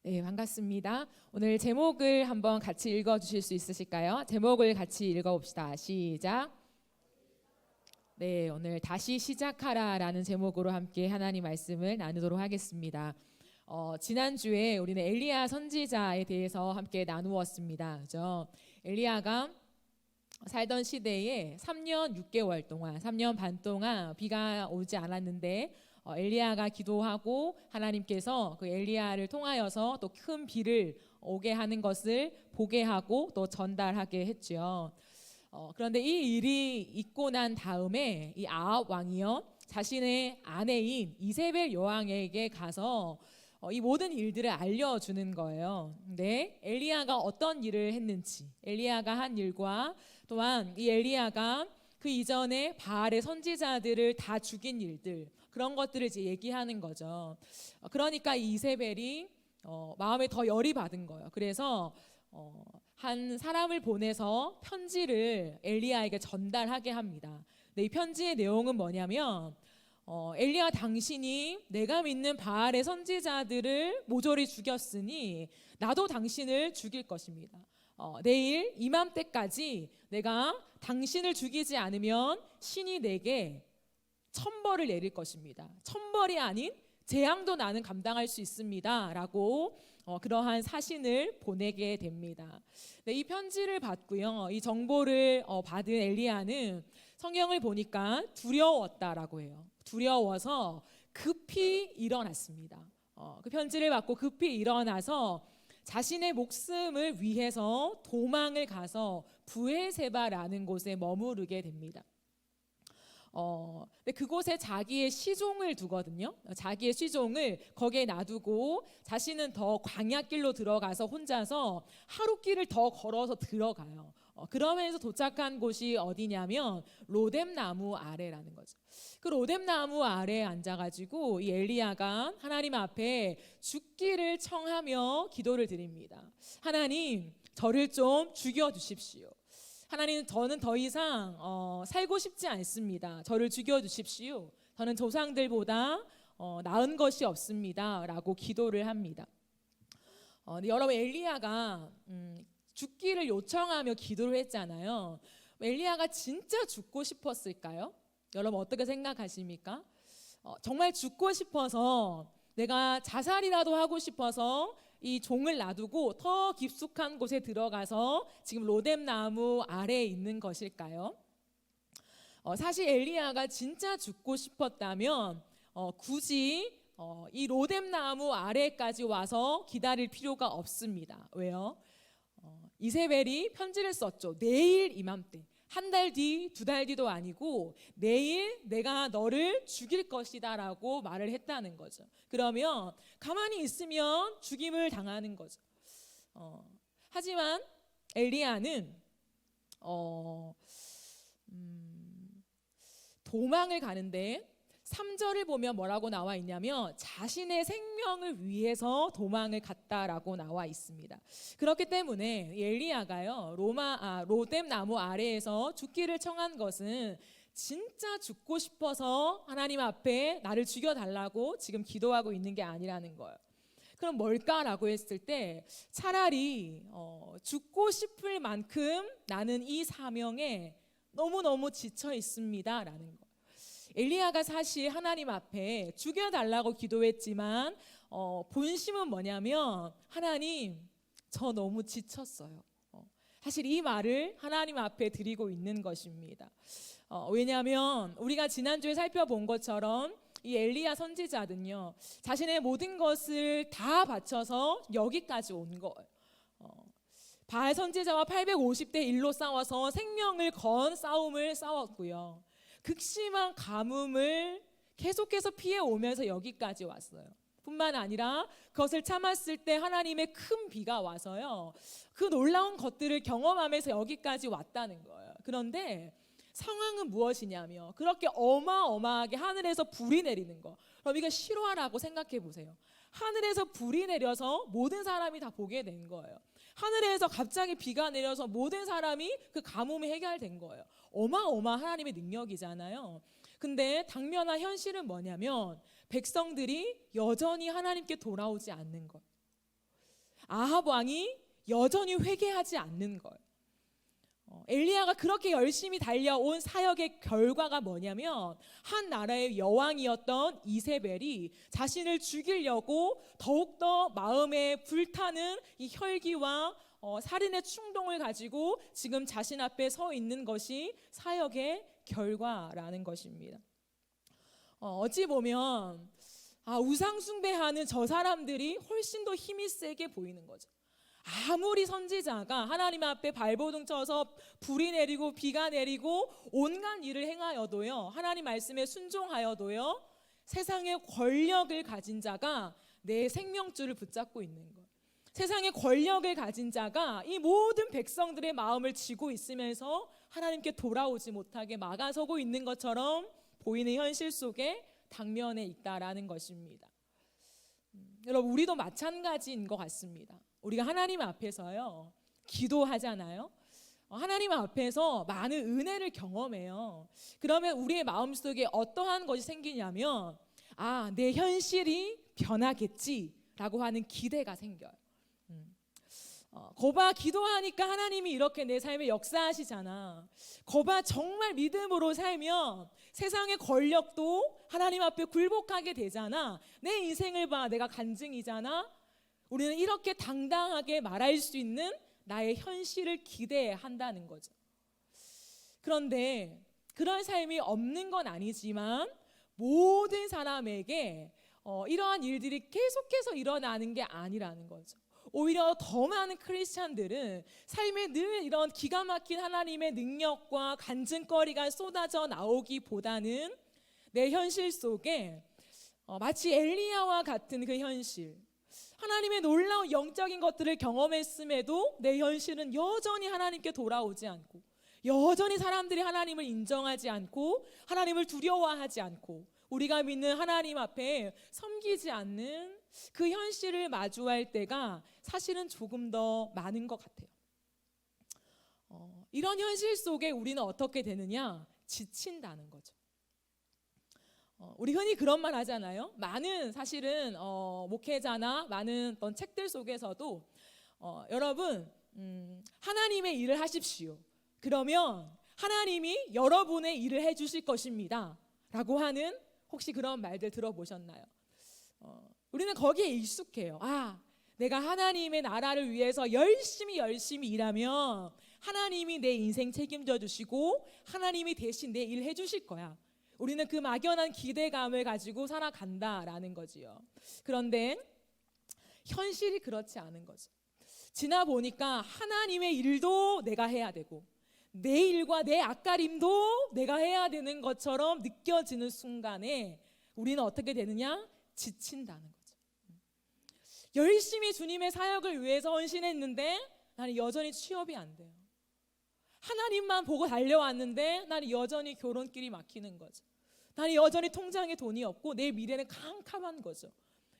네, 반갑습니다. 오늘 제목을 한번 같이 읽어주실 수 있으실까요? 제목을 같이 읽어봅시다. 시작. 네, 오늘 다시 시작하라라는 제목으로 함께 하나님 말씀을 나누도록 하겠습니다. 지난주에 우리는 엘리야 선지자에 대해서 함께 나누었습니다. 그죠? 엘리야가 살던 시대에 3년 6개월 동안, 3년 반 동안 비가 오지 않았는데 엘리야가 기도하고 하나님께서 그 엘리야를 통하여서 또 큰 비를 오게 하는 것을 보게 하고 또 전달하게 했죠. 그런데 이 일이 있고 난 다음에 이 아합 왕이요, 자신의 아내인 이세벨 여왕에게 가서 이 모든 일들을 알려주는 거예요. 근데 엘리야가 어떤 일을 했는지, 엘리야가 한 일과 또한 이 엘리야가 그 이전에 바알의 선지자들을 다 죽인 일들, 그런 것들을 이제 얘기하는 거죠. 그러니까 이 이세벨이 마음에 더 열이 받은 거예요. 그래서 한 사람을 보내서 편지를 엘리야에게 전달하게 합니다. 근데 이 편지의 내용은 뭐냐면 엘리야, 당신이 내가 믿는 바알의 선지자들을 모조리 죽였으니 나도 당신을 죽일 것입니다. 내일 이맘때까지 내가 당신을 죽이지 않으면 신이 내게 천벌을 내릴 것입니다. 천벌이 아닌 재앙도 나는 감당할 수 있습니다 라고 그러한 사신을 보내게 됩니다. 네, 이 편지를 받고요, 이 정보를 받은 엘리야는 성경을 보니까 두려웠다라고 해요. 두려워서 급히 일어났습니다. 그 편지를 받고 급히 일어나서 자신의 목숨을 위해서 도망을 가서 부에세바라는 곳에 머무르게 됩니다. 근데 그곳에 자기의 시종을 두거든요. 자기의 시종을 거기에 놔두고 자신은 더 광야길로 들어가서 혼자서 하루길을 더 걸어서 들어가요. 그러면서 도착한 곳이 어디냐면 로뎀나무 아래라는 거죠. 그 로뎀나무 아래에 앉아가지고 이 엘리야가 하나님 앞에 죽기를 청하며 기도를 드립니다. 하나님, 저를 좀 죽여주십시오. 하나님, 저는 더 이상 살고 싶지 않습니다. 저를 죽여주십시오. 저는 조상들보다 나은 것이 없습니다 라고 기도를 합니다. 근데 여러분, 엘리야가 죽기를 요청하며 기도를 했잖아요. 엘리야가 진짜 죽고 싶었을까요? 여러분, 어떻게 생각하십니까? 정말 죽고 싶어서, 내가 자살이라도 하고 싶어서 이 종을 놔두고 더 깊숙한 곳에 들어가서 지금 로뎀나무 아래에 있는 것일까요? 사실 엘리야가 진짜 죽고 싶었다면 굳이 이 로뎀나무 아래까지 와서 기다릴 필요가 없습니다. 왜요? 이세벨이 편지를 썼죠. 내일 이맘때, 한 달 뒤, 두 달 뒤도 아니고 내일 내가 너를 죽일 것이다 라고 말을 했다는 거죠. 그러면 가만히 있으면 죽임을 당하는 거죠. 하지만 엘리야는 도망을 가는데 3절을 보면 뭐라고 나와 있냐면 자신의 생명을 위해서 도망을 갔다라고 나와 있습니다. 그렇기 때문에 엘리야가요, 로뎀나무 아래에서 죽기를 청한 것은 진짜 죽고 싶어서 하나님 앞에 나를 죽여달라고 지금 기도하고 있는 게 아니라는 거예요. 그럼 뭘까라고 했을 때 차라리 죽고 싶을 만큼 나는 이 사명에 너무너무 지쳐 있습니다 라는 거예요. 엘리야가 사실 하나님 앞에 죽여달라고 기도했지만 본심은 뭐냐면 하나님, 저 너무 지쳤어요. 사실 이 말을 하나님 앞에 드리고 있는 것입니다. 왜냐하면 우리가 지난주에 살펴본 것처럼 이 엘리야 선지자는요, 자신의 모든 것을 다 바쳐서 여기까지 온 거예요. 바알 선지자와 850대 1로 싸워서 생명을 건 싸움을 싸웠고요, 극심한 가뭄을 계속해서 피해 오면서 여기까지 왔어요. 뿐만 아니라 그것을 참았을 때 하나님의 큰 비가 와서요, 그 놀라운 것들을 경험하면서 여기까지 왔다는 거예요. 그런데 상황은 무엇이냐며, 그렇게 어마어마하게 하늘에서 불이 내리는 거, 그럼 이거 실화라고 생각해 보세요. 하늘에서 불이 내려서 모든 사람이 다 보게 된 거예요. 하늘에서 갑자기 비가 내려서 모든 사람이 그 가뭄이 해결된 거예요. 어마어마한 하나님의 능력이잖아요. 근데 당면한 현실은 뭐냐면 백성들이 여전히 하나님께 돌아오지 않는 것. 아합 왕이 여전히 회개하지 않는 것. 엘리야가 그렇게 열심히 달려온 사역의 결과가 뭐냐면 한 나라의 여왕이었던 이세벨이 자신을 죽이려고 더욱더 마음에 불타는 이 혈기와 살인의 충동을 가지고 지금 자신 앞에 서 있는 것이 사역의 결과라는 것입니다. 어찌 보면 우상 숭배하는 저 사람들이 훨씬 더 힘이 세게 보이는 거죠. 아무리 선지자가 하나님 앞에 발버둥 쳐서 불이 내리고 비가 내리고 온갖 일을 행하여도요, 하나님 말씀에 순종하여도요, 세상의 권력을 가진 자가 내 생명줄을 붙잡고 있는 것. 세상의 권력을 가진 자가 이 모든 백성들의 마음을 쥐고 있으면서 하나님께 돌아오지 못하게 막아서고 있는 것처럼 보이는 현실 속에 당면에 있다라는 것입니다. 여러분, 우리도 마찬가지인 것 같습니다. 우리가 하나님 앞에서요, 기도하잖아요. 하나님 앞에서 많은 은혜를 경험해요. 그러면 우리의 마음속에 어떠한 것이 생기냐면 내 현실이 변하겠지라고 하는 기대가 생겨요. 거봐, 기도하니까 하나님이 이렇게 내 삶에 역사하시잖아. 거봐, 정말 믿음으로 살면 세상의 권력도 하나님 앞에 굴복하게 되잖아. 내 인생을 봐, 내가 간증이잖아. 우리는 이렇게 당당하게 말할 수 있는 나의 현실을 기대한다는 거죠. 그런데 그런 삶이 없는 건 아니지만 모든 사람에게 이러한 일들이 계속해서 일어나는 게 아니라는 거죠. 오히려 더 많은 크리스찬들은 삶에 늘 이런 기가 막힌 하나님의 능력과 간증거리가 쏟아져 나오기보다는 내 현실 속에 마치 엘리야와 같은 그 현실, 하나님의 놀라운 영적인 것들을 경험했음에도 내 현실은 여전히 하나님께 돌아오지 않고, 여전히 사람들이 하나님을 인정하지 않고 하나님을 두려워하지 않고 우리가 믿는 하나님 앞에 섬기지 않는 그 현실을 마주할 때가 사실은 조금 더 많은 것 같아요. 이런 현실 속에 우리는 어떻게 되느냐? 지친다는 거죠. 우리 흔히 그런 말 하잖아요. 많은 사실은 목회자나 많은 어떤 책들 속에서도 여러분 하나님의 일을 하십시오. 그러면 하나님이 여러분의 일을 해주실 것입니다 라고 하는, 혹시 그런 말들 들어보셨나요? 우리는 거기에 익숙해요. 내가 하나님의 나라를 위해서 열심히 일하면 하나님이 내 인생 책임져 주시고 하나님이 대신 내 일 해주실 거야. 우리는 그 막연한 기대감을 가지고 살아간다라는 거지요. 그런데 현실이 그렇지 않은 거죠. 지나 보니까 하나님의 일도 내가 해야 되고 내 일과 내 앞가림도 내가 해야 되는 것처럼 느껴지는 순간에 우리는 어떻게 되느냐? 지친다는 거죠. 열심히 주님의 사역을 위해서 헌신했는데 나는 여전히 취업이 안 돼요. 하나님만 보고 달려왔는데 나는 여전히 결혼길이 막히는 거죠. 나는 여전히 통장에 돈이 없고 내 미래는 캄캄한 거죠.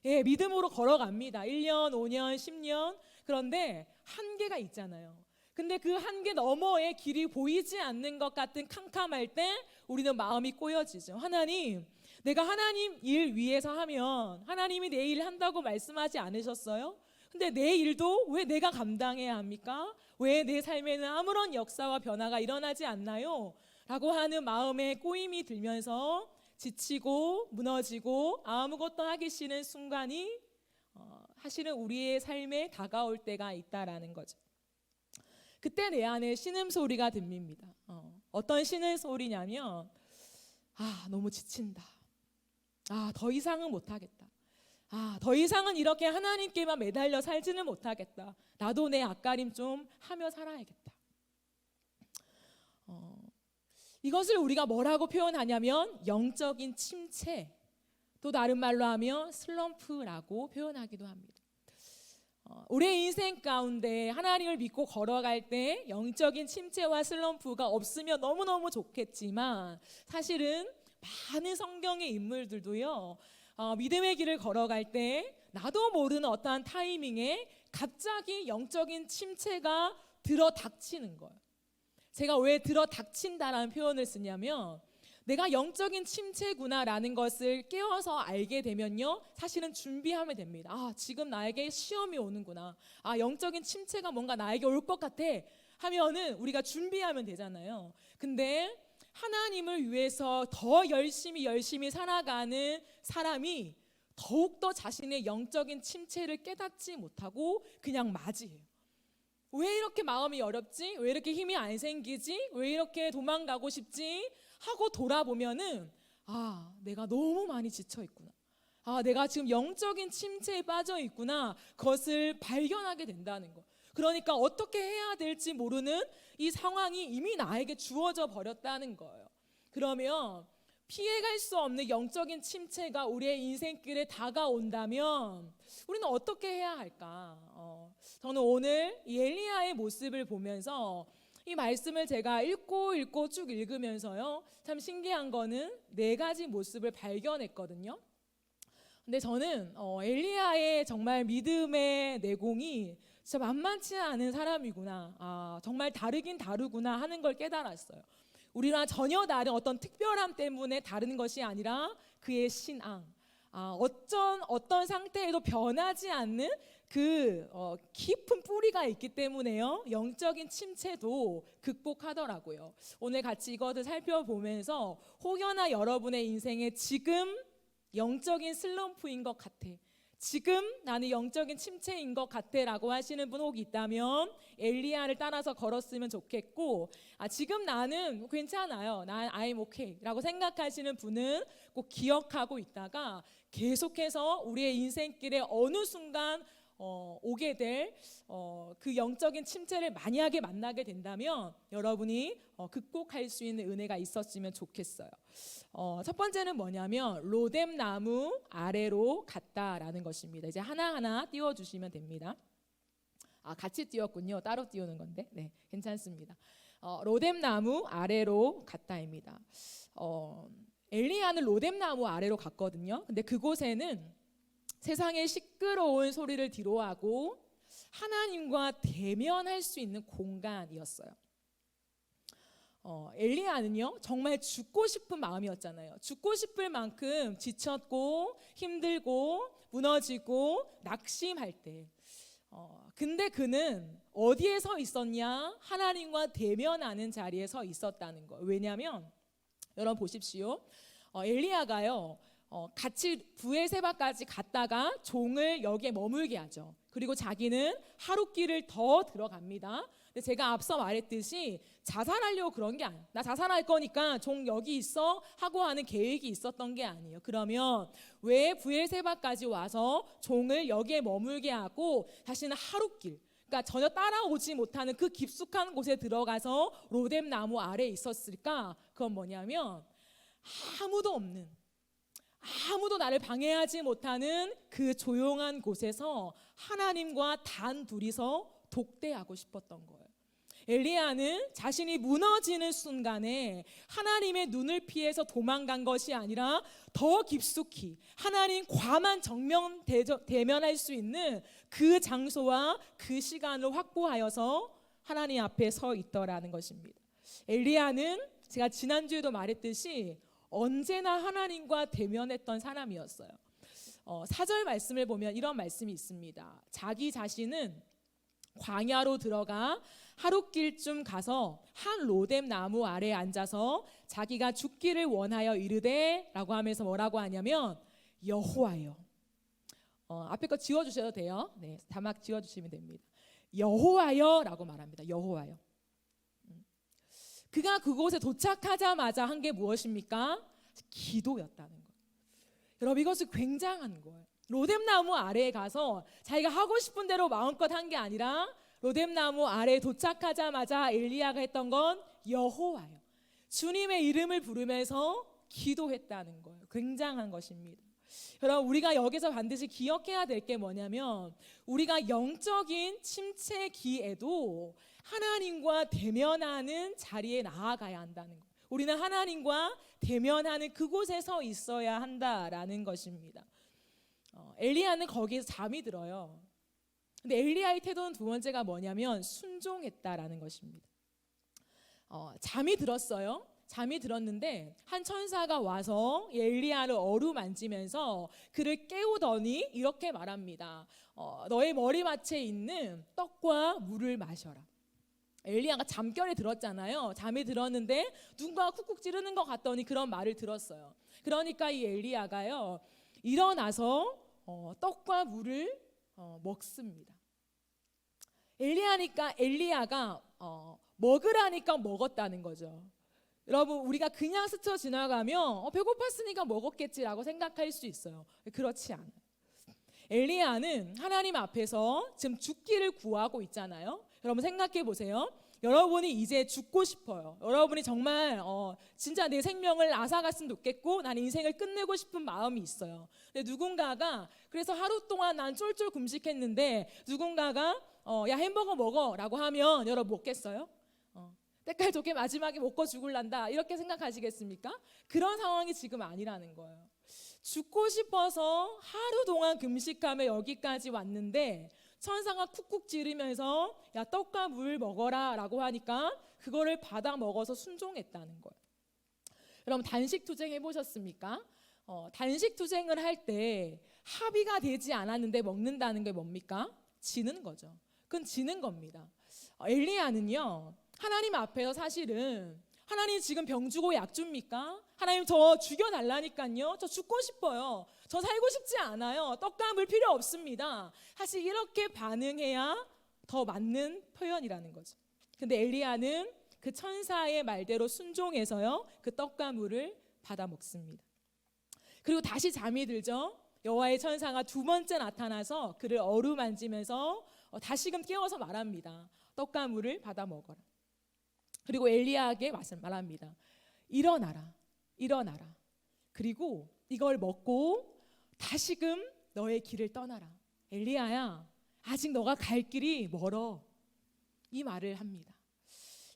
믿음으로 걸어갑니다. 1년, 5년, 10년. 그런데 한계가 있잖아요. 근데 그 한계 너머의 길이 보이지 않는 것 같은 캄캄할 때 우리는 마음이 꼬여지죠. 하나님, 내가 하나님 일 위해서 하면 하나님이 내 일 한다고 말씀하지 않으셨어요? 근데 내 일도 왜 내가 감당해야 합니까? 왜 내 삶에는 아무런 역사와 변화가 일어나지 않나요? 라고 하는 마음에 꼬임이 들면서 지치고 무너지고 아무것도 하기 싫은 순간이 사실은 우리의 삶에 다가올 때가 있다라는 거죠. 그때 내 안에 신음소리가 들립니다. 어떤 신음소리냐면 너무 지친다. 더 이상은 못하겠다. 더 이상은 이렇게 하나님께만 매달려 살지는 못하겠다. 나도 내 앞가림 좀 하며 살아야겠다. 이것을 우리가 뭐라고 표현하냐면 영적인 침체, 또 다른 말로 하면 슬럼프라고 표현하기도 합니다. 우리의 인생 가운데 하나님을 믿고 걸어갈 때 영적인 침체와 슬럼프가 없으면 너무너무 좋겠지만 사실은 많은 성경의 인물들도요, 믿음의 길을 걸어갈 때 나도 모르는 어떠한 타이밍에 갑자기 영적인 침체가 들어닥치는 거예요. 제가 왜 들어닥친다라는 표현을 쓰냐면 내가 영적인 침체구나라는 것을 깨어서 알게 되면요, 사실은 준비하면 됩니다. 지금 나에게 시험이 오는구나. 영적인 침체가 뭔가 나에게 올 것 같아 하면은 우리가 준비하면 되잖아요. 근데 하나님을 위해서 더 열심히 살아가는 사람이 더욱더 자신의 영적인 침체를 깨닫지 못하고 그냥 맞이해요. 왜 이렇게 마음이 어렵지? 왜 이렇게 힘이 안 생기지? 왜 이렇게 도망가고 싶지? 하고 돌아보면은 내가 너무 많이 지쳐 있구나. 내가 지금 영적인 침체에 빠져 있구나. 그것을 발견하게 된다는 거. 그러니까 어떻게 해야 될지 모르는 이 상황이 이미 나에게 주어져 버렸다는 거예요. 그러면 피해갈 수 없는 영적인 침체가 우리의 인생길에 다가온다면 우리는 어떻게 해야 할까? 저는 오늘 이 엘리야의 모습을 보면서 이 말씀을 제가 읽고 쭉 읽으면서요, 참 신기한 거는 4가지 모습을 발견했거든요. 근데 저는 엘리야의 정말 믿음의 내공이 진짜 만만치 않은 사람이구나. 정말 다르긴 다르구나 하는 걸 깨달았어요. 우리랑 전혀 다른 어떤 특별함 때문에 다른 것이 아니라 그의 신앙. 어떤 상태에도 변하지 않는 그 깊은 뿌리가 있기 때문에요, 영적인 침체도 극복하더라고요. 오늘 같이 이것을 살펴보면서 혹여나 여러분의 인생에 지금 영적인 슬럼프인 것 같아, 지금 나는 영적인 침체인 것 같아 라고 하시는 분 혹 있다면 엘리야를 따라서 걸었으면 좋겠고, 지금 나는 괜찮아요, 난 I'm okay 라고 생각하시는 분은 꼭 기억하고 있다가 계속해서 우리의 인생길에 어느 순간 오게 될 그 영적인 침체를 만약에 만나게 된다면 여러분이 극복할 수 있는 은혜가 있었으면 좋겠어요. 첫 번째는 뭐냐면 로뎀 나무 아래로 갔다라는 것입니다. 이제 하나하나 띄워주시면 됩니다. 같이 띄웠군요. 따로 띄우는 건데, 네, 괜찮습니다. 로뎀 나무 아래로 갔다입니다. 엘리야는 로뎀 나무 아래로 갔거든요. 근데 그곳에는 세상의 시끄러운 소리를 뒤로하고 하나님과 대면할 수 있는 공간이었어요. 엘리야는요, 정말 죽고 싶은 마음이었잖아요. 죽고 싶을 만큼 지쳤고 힘들고 무너지고 낙심할 때, 근데 그는 어디에 서 있었냐? 하나님과 대면하는 자리에 서 있었다는 거예요. 왜냐하면 여러분 보십시오. 엘리야가요, 같이 브엘세바까지 갔다가 종을 여기에 머물게 하죠. 그리고 자기는 하룻길을 더 들어갑니다. 근데 제가 앞서 말했듯이 자살하려고 그런 게 아니에요. 나 자살할 거니까 종 여기 있어 하고 하는 계획이 있었던 게 아니에요. 그러면 왜 브엘세바까지 와서 종을 여기에 머물게 하고 자신은 하룻길, 그러니까 전혀 따라오지 못하는 그 깊숙한 곳에 들어가서 로뎀 나무 아래에 있었을까? 그건 뭐냐면 아무도 나를 방해하지 못하는 그 조용한 곳에서 하나님과 단 둘이서 독대하고 싶었던 거예요. 엘리야는 자신이 무너지는 순간에 하나님의 눈을 피해서 도망간 것이 아니라 더 깊숙이 하나님 과만 대면할 수 있는 그 장소와 그 시간을 확보하여서 하나님 앞에 서 있더라는 것입니다. 엘리야는 제가 지난주에도 말했듯이 언제나 하나님과 대면했던 사람이었어요. 4절 말씀을 보면 이런 말씀이 있습니다. 자기 자신은 광야로 들어가 하룻길쯤 가서 한 로뎀 나무 아래에 앉아서 자기가 죽기를 원하여 이르되 라고 하면서 뭐라고 하냐면 여호와여, 앞에 거 지워주셔도 돼요. 네, 자막 지워주시면 됩니다. 여호와여 라고 말합니다. 여호와여. 그가 그곳에 도착하자마자 한 게 무엇입니까? 기도였다는 거예요. 여러분, 이것은 굉장한 거예요. 로뎀 나무 아래에 가서 자기가 하고 싶은 대로 마음껏 한 게 아니라 로뎀 나무 아래에 도착하자마자 엘리야가 했던 건 여호와요, 주님의 이름을 부르면서 기도했다는 거예요. 굉장한 것입니다. 여러분, 우리가 여기서 반드시 기억해야 될 게 뭐냐면 우리가 영적인 침체기에도 하나님과 대면하는 자리에 나아가야 한다는 거예요. 우리는 하나님과 대면하는 그곳에서 있어야 한다라는 것입니다. 엘리야는 거기에서 잠이 들어요. 근데 엘리야의 태도는 두 번째가 뭐냐면 순종했다라는 것입니다. 잠이 들었어요. 잠이 들었는데 한 천사가 와서 엘리야를 어루만지면서 그를 깨우더니 이렇게 말합니다. 너의 머리맡에 있는 떡과 물을 마셔라. 엘리야가 잠결에 들었잖아요. 잠이 들었는데 누군가 쿡쿡 찌르는 것 같더니 그런 말을 들었어요. 그러니까 이 엘리야가요 일어나서 떡과 물을 먹습니다. 엘리야가 먹으라니까 먹었다는 거죠. 여러분, 우리가 그냥 스쳐 지나가면 배고팠으니까 먹었겠지라고 생각할 수 있어요. 그렇지 않아요. 엘리야는 하나님 앞에서 지금 죽기를 구하고 있잖아요. 여러분 생각해 보세요. 여러분이 이제 죽고 싶어요. 여러분이 정말 진짜 내 생명을 앗아갔으면 좋겠고 나는 인생을 끝내고 싶은 마음이 있어요. 근데 누군가가 그래서 하루 동안 난 쫄쫄 금식했는데 누군가가 야 햄버거 먹어라고 하면 여러분 먹겠어요? 때깔 좋게 마지막에 먹고 죽을란다 이렇게 생각하시겠습니까? 그런 상황이 지금 아니라는 거예요. 죽고 싶어서 하루 동안 금식하며 여기까지 왔는데 천사가 쿡쿡 찌르면서 야 떡과 물 먹어라 라고 하니까 그거를 받아 먹어서 순종했다는 거예요. 여러분 단식 투쟁 해보셨습니까? 단식 투쟁을 할 때 합의가 되지 않았는데 먹는다는 게 뭡니까? 지는 거죠. 그건 지는 겁니다. 엘리야는요 하나님 앞에서 사실은 하나님 지금 병 주고 약 줍니까? 하나님 저 죽여달라니까요. 저 죽고 싶어요. 저 살고 싶지 않아요. 떡과 물 필요 없습니다. 사실 이렇게 반응해야 더 맞는 표현이라는 거죠. 근데 엘리야는 그 천사의 말대로 순종해서요. 그 떡과 물을 받아 먹습니다. 그리고 다시 잠이 들죠. 여호와의 천사가 두 번째 나타나서 그를 어루만지면서 다시금 깨워서 말합니다. 떡과 물을 받아 먹어라. 그리고 엘리야에게 말합니다. 일어나라. 그리고 이걸 먹고 다시금 너의 길을 떠나라. 엘리야야, 아직 너가 갈 길이 멀어. 이 말을 합니다.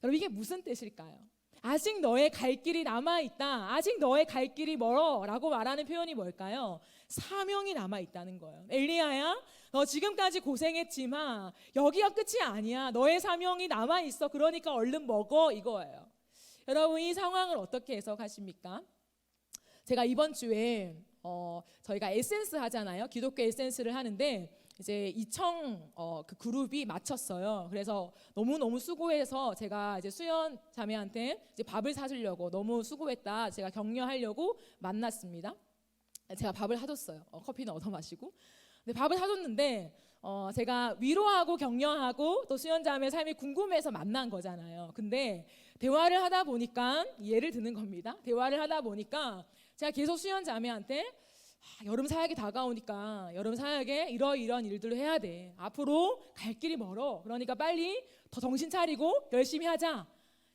여러분 이게 무슨 뜻일까요? 아직 너의 갈 길이 남아있다. 아직 너의 갈 길이 멀어 라고 말하는 표현이 뭘까요? 사명이 남아있다는 거예요. 엘리야야, 너 지금까지 고생했지만 여기가 끝이 아니야. 너의 사명이 남아있어. 그러니까 얼른 먹어 이거예요. 여러분 이 상황을 어떻게 해석하십니까? 제가 이번 주에 저희가 에센스 하잖아요. 기독교 에센스를 하는데 이제 이청 그 그룹이 마쳤어요. 그래서 너무 수고해서 제가 이제 수연 자매한테 이제 밥을 사주려고 너무 수고했다. 제가 격려하려고 만났습니다. 제가 밥을 사줬어요. 커피는 얻어 마시고. 근데 밥을 사줬는데 제가 위로하고 격려하고 또 수연 자매의 삶이 궁금해서 만난 거잖아요. 근데 대화를 하다 보니까 예를 드는 겁니다. 대화를 하다 보니까 제가 계속 수연 자매한테 여름 사역이 다가오니까 여름 사역에 이런 일들을 해야 돼. 앞으로 갈 길이 멀어. 그러니까 빨리 더 정신 차리고 열심히 하자.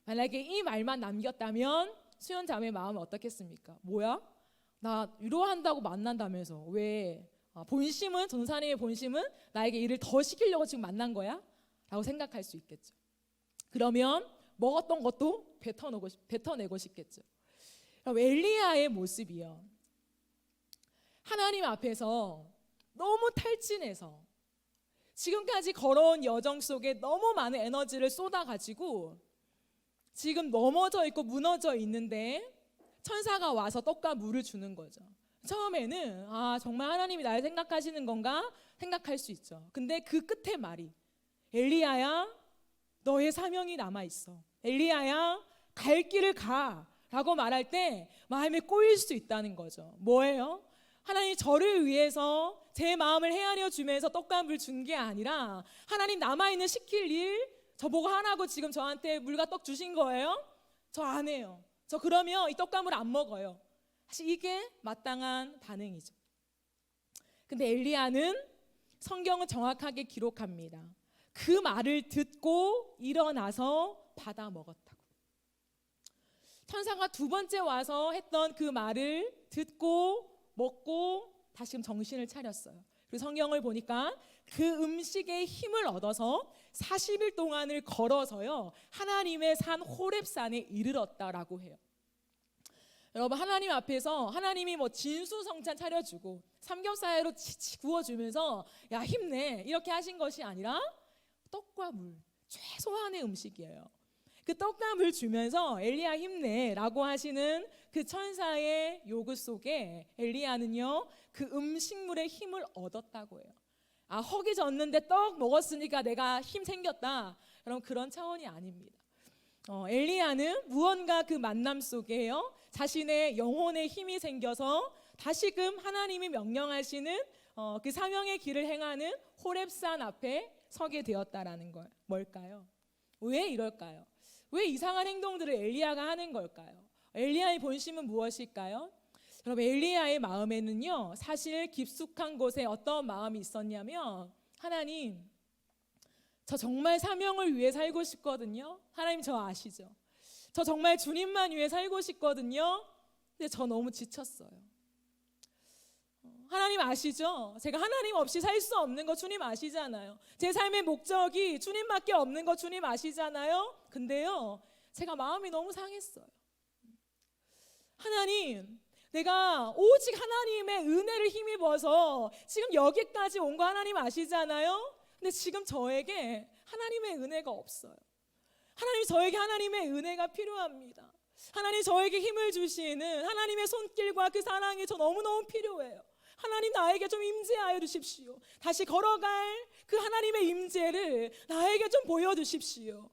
만약에 이 말만 남겼다면 수연 자매의 마음은 어떻겠습니까? 뭐야? 나 위로한다고 만난다면서 왜 본심은 전사님의 본심은 나에게 일을 더 시키려고 지금 만난 거야? 라고 생각할 수 있겠죠. 그러면 먹었던 것도 뱉어내고 싶겠죠. 엘리야의 모습이요. 하나님 앞에서 너무 탈진해서 지금까지 걸어온 여정 속에 너무 많은 에너지를 쏟아가지고 지금 넘어져 있고 무너져 있는데 천사가 와서 떡과 물을 주는 거죠. 처음에는 정말 하나님이 날 생각하시는 건가 생각할 수 있죠. 근데 그 끝에 말이 엘리야야 너의 사명이 남아있어. 엘리야야 갈 길을 가 라고 말할 때 마음에 꼬일 수 있다는 거죠. 뭐예요? 하나님 저를 위해서 제 마음을 헤아려 주면서 떡과 물 준 게 아니라 하나님 남아있는 시킬 일 저보고 하라고 지금 저한테 물과 떡 주신 거예요? 저 안 해요. 저 그러면 이 떡과 물 안 먹어요. 사실 이게 마땅한 반응이죠. 근데 엘리야는 성경은 정확하게 기록합니다. 그 말을 듣고 일어나서 받아 먹었다고. 천사가 두 번째 와서 했던 그 말을 듣고 먹고 다시금 정신을 차렸어요. 그리고 성경을 보니까 그 음식의 힘을 얻어서 40일 동안을 걸어서요 하나님의 산 호렙산에 이르렀다라고 해요. 여러분, 하나님 앞에서 하나님이 뭐 진수성찬 차려주고 삼겹살로 치치 구워주면서 야 힘내 이렇게 하신 것이 아니라 떡과 물, 최소한의 음식이에요. 그 떡과 물 주면서 엘리야 힘내라고 하시는 그 천사의 요구 속에 엘리야는요 그 음식물의 힘을 얻었다고 해요. 아, 허기 졌는데 떡 먹었으니까 내가 힘 생겼다. 여러분, 그런 차원이 아닙니다. 엘리야는 무언가 그 만남 속에요 자신의 영혼의 힘이 생겨서 다시금 하나님이 명령하시는 그 사명의 길을 행하는 호렙산 앞에 서게 되었다라는 걸. 뭘까요? 왜 이럴까요? 왜 이상한 행동들을 엘리야가 하는 걸까요? 엘리야의 본심은 무엇일까요? 여러분, 엘리야의 마음에는요 사실 깊숙한 곳에 어떤 마음이 있었냐면, 하나님, 저 정말 사명을 위해 살고 싶거든요. 하나님 저 아시죠? 저 정말 주님만 위해 살고 싶거든요. 근데 저 너무 지쳤어요. 하나님 아시죠? 제가 하나님 없이 살 수 없는 거 주님 아시잖아요. 제 삶의 목적이 주님밖에 없는 거 주님 아시잖아요. 근데요 제가 마음이 너무 상했어요. 하나님, 내가 오직 하나님의 은혜를 힘입어서 지금 여기까지 온 거 하나님 아시잖아요. 근데 지금 저에게 하나님의 은혜가 없어요. 하나님, 저에게 하나님의 은혜가 필요합니다. 하나님, 저에게 힘을 주시는 하나님의 손길과 그 사랑이 저 너무너무 필요해요. 하나님, 나에게 좀 임재하여 주십시오. 다시 걸어갈 그 하나님의 임재를 나에게 좀 보여주십시오.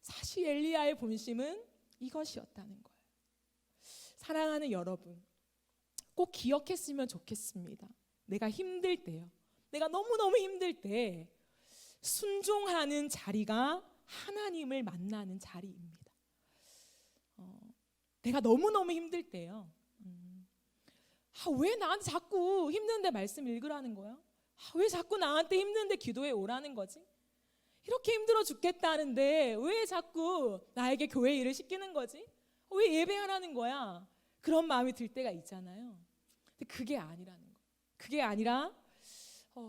사실 엘리야의 본심은 이것이었다는 거예요. 사랑하는 여러분, 꼭 기억했으면 좋겠습니다. 내가 힘들 때요, 내가 너무너무 힘들 때 순종하는 자리가 하나님을 만나는 자리입니다. 내가 너무너무 힘들 때요, 왜 나한테 자꾸 힘든데 말씀 읽으라는 거야? 왜 자꾸 나한테 힘든데 기도해 오라는 거지? 이렇게 힘들어 죽겠다는데 왜 자꾸 나에게 교회 일을 시키는 거지? 왜 예배하라는 거야? 그런 마음이 들 때가 있잖아요. 근데 그게 아니라는 거예요. 그게 아니라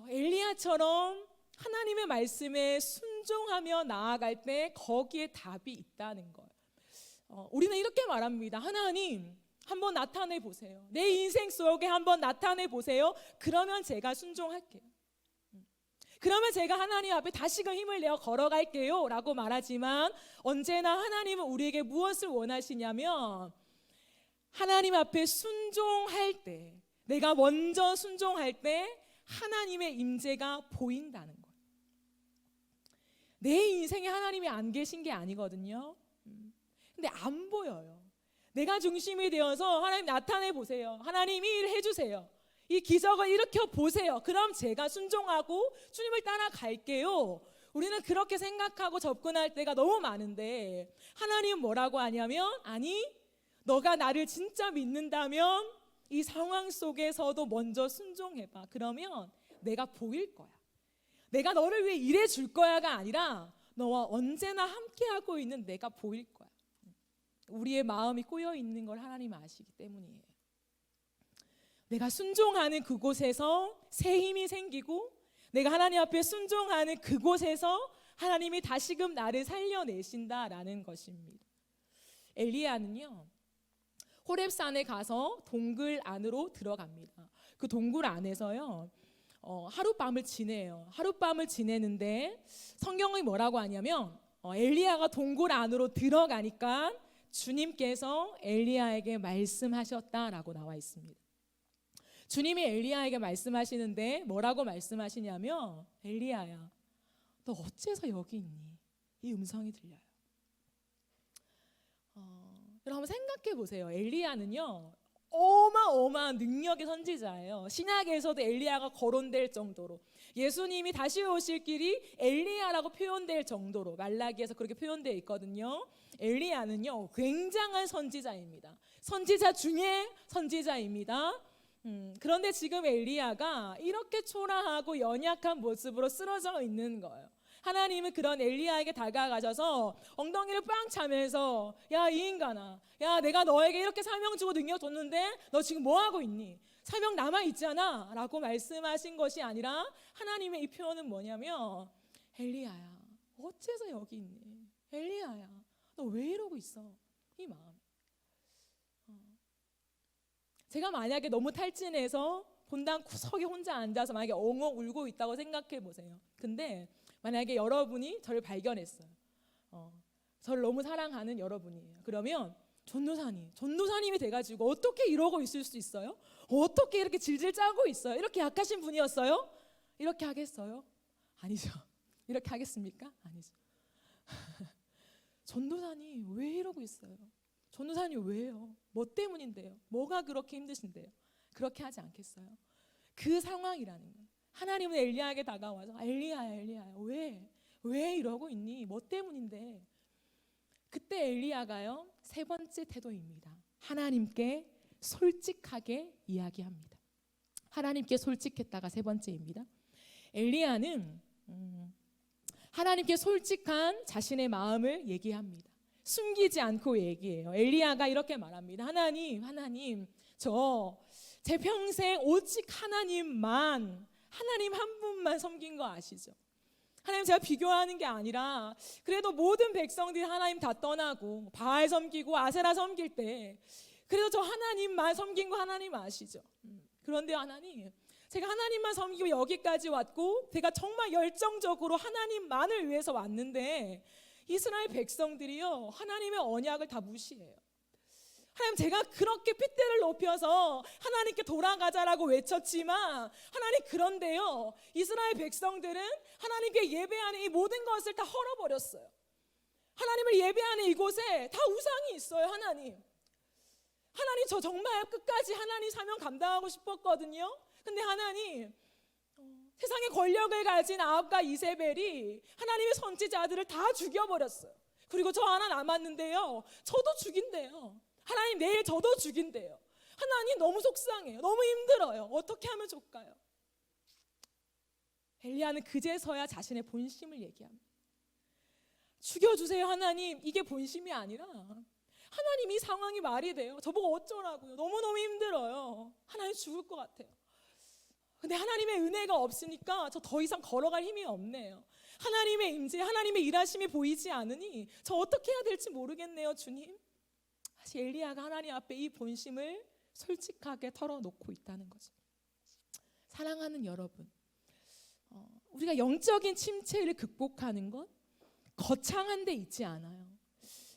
엘리야처럼 하나님의 말씀에 순종하며 나아갈 때 거기에 답이 있다는 거예요. 우리는 이렇게 말합니다. 하나님, 한번 나타내 보세요. 내 인생 속에 한번 나타내 보세요. 그러면 제가 순종할게요. 그러면 제가 하나님 앞에 다시금 힘을 내어 걸어갈게요 라고 말하지만, 언제나 하나님은 우리에게 무엇을 원하시냐면, 하나님 앞에 순종할 때, 내가 먼저 순종할 때 하나님의 임재가 보인다는 거예요. 내 인생에 하나님이 안 계신 게 아니거든요. 근데 안 보여요. 내가 중심이 되어서 하나님 나타내 보세요. 하나님 이 일 해주세요. 이 기적을 일으켜 보세요. 그럼 제가 순종하고 주님을 따라갈게요. 우리는 그렇게 생각하고 접근할 때가 너무 많은데, 하나님은 뭐라고 하냐면, 아니, 너가 나를 진짜 믿는다면 이 상황 속에서도 먼저 순종해봐. 그러면 내가 보일 거야. 내가 너를 위해 일해 줄 거야가 아니라 너와 언제나 함께하고 있는 내가 보일 거야. 우리의 마음이 꼬여 있는 걸 하나님 아시기 때문이에요. 내가 순종하는 그곳에서 새 힘이 생기고, 내가 하나님 앞에 순종하는 그곳에서 하나님이 다시금 나를 살려내신다라는 것입니다. 엘리야는요, 호렙산에 가서 동굴 안으로 들어갑니다. 그 동굴 안에서요 하룻밤을 지내요. 하룻밤을 지내는데 성경이 뭐라고 하냐면, 엘리야가 동굴 안으로 들어가니까 주님께서 엘리야에게 말씀하셨다라고 나와 있습니다. 주님이 엘리야에게 말씀하시는데 뭐라고 말씀하시냐면, 엘리야야, 너 어째서 여기 있니? 이 음성이 들려요. 여러분 생각해 보세요. 엘리야는요 어마어마한 능력의 선지자예요. 신약에서도 엘리야가 거론될 정도로, 예수님이 다시 오실 길이 엘리야라고 표현될 정도로 말라기에서 그렇게 표현되어 있거든요. 엘리야는요 굉장한 선지자입니다. 선지자 중에 선지자입니다. 그런데 지금 엘리야가 이렇게 초라하고 연약한 모습으로 쓰러져 있는 거예요. 하나님은 그런 엘리야에게 다가가셔서 엉덩이를 빵 차면서, 야, 이 인간아, 야, 내가 너에게 이렇게 사명 주고 능력 줬는데 너 지금 뭐 하고 있니? 사명 남아있잖아 라고 말씀하신 것이 아니라, 하나님의 이 표현은 뭐냐면, 엘리야야, 어째서 여기 있니? 엘리야야, 너 왜 이러고 있어? 이 마음. 제가 만약에 너무 탈진해서 본당 구석에 혼자 앉아서 만약에 엉엉 울고 있다고 생각해 보세요. 근데 만약에 여러분이 저를 발견했어요. 저를 너무 사랑하는 여러분이에요. 그러면 전도사님이 돼가지고 어떻게 이러고 있을 수 있어요? 어떻게 이렇게 질질 짜고 있어요? 이렇게 약하신 분이었어요? 이렇게 하겠어요? 아니죠. 이렇게 하겠습니까? 아니죠. 전도사님 왜 이러고 있어요? 전도사님 왜요? 뭐 때문인데요? 뭐가 그렇게 힘드신데요? 그렇게 하지 않겠어요? 그 상황이라는 거예요. 하나님은 엘리야에게 다가와서 엘리야야 왜 이러고 있니? 뭐 때문인데? 그때 엘리야가요 3번째 태도입니다. 하나님께 솔직하게 이야기합니다. 하나님께 솔직했다가 3번째입니다. 엘리야는 하나님께 솔직한 자신의 마음을 얘기합니다. 숨기지 않고 얘기해요. 엘리야가 이렇게 말합니다. 하나님, 저 제 평생 오직 하나님 한 분만 섬긴 거 아시죠? 하나님, 제가 비교하는 게 아니라 그래도 모든 백성들이 하나님 다 떠나고 바알 섬기고 아세라 섬길 때 그래도 저 하나님만 섬긴 거 하나님 아시죠? 그런데 하나님, 제가 하나님만 섬기고 여기까지 왔고 제가 정말 열정적으로 하나님만을 위해서 왔는데 이스라엘 백성들이요 하나님의 언약을 다 무시해요. 하나님, 제가 그렇게 핏대를 높여서 하나님께 돌아가자라고 외쳤지만 하나님, 그런데요 이스라엘 백성들은 하나님께 예배하는 이 모든 것을 다 헐어버렸어요. 하나님을 예배하는 이곳에 다 우상이 있어요. 하나님, 저 정말 끝까지 하나님 사명 감당하고 싶었거든요. 근데 하나님, 세상의 권력을 가진 아합과 이세벨이 하나님의 선지자들을 다 죽여버렸어요. 그리고 저 하나 남았는데요 저도 죽인대요. 하나님, 내일 저도 죽인대요. 하나님, 너무 속상해요. 너무 힘들어요. 어떻게 하면 좋을까요? 엘리야는 그제서야 자신의 본심을 얘기합니다. 죽여주세요 하나님. 이게 본심이 아니라 하나님, 이 상황이 말이 돼요? 저보고 어쩌라고요? 너무너무 힘들어요. 하나님, 죽을 것 같아요. 근데 하나님의 은혜가 없으니까 저 더 이상 걸어갈 힘이 없네요. 하나님의 임재, 하나님의 일하심이 보이지 않으니 저 어떻게 해야 될지 모르겠네요 주님. 다시 엘리야가 하나님 앞에 이 본심을 솔직하게 털어놓고 있다는 거죠. 사랑하는 여러분, 우리가 영적인 침체를 극복하는 것 거창한 데 있지 않아요.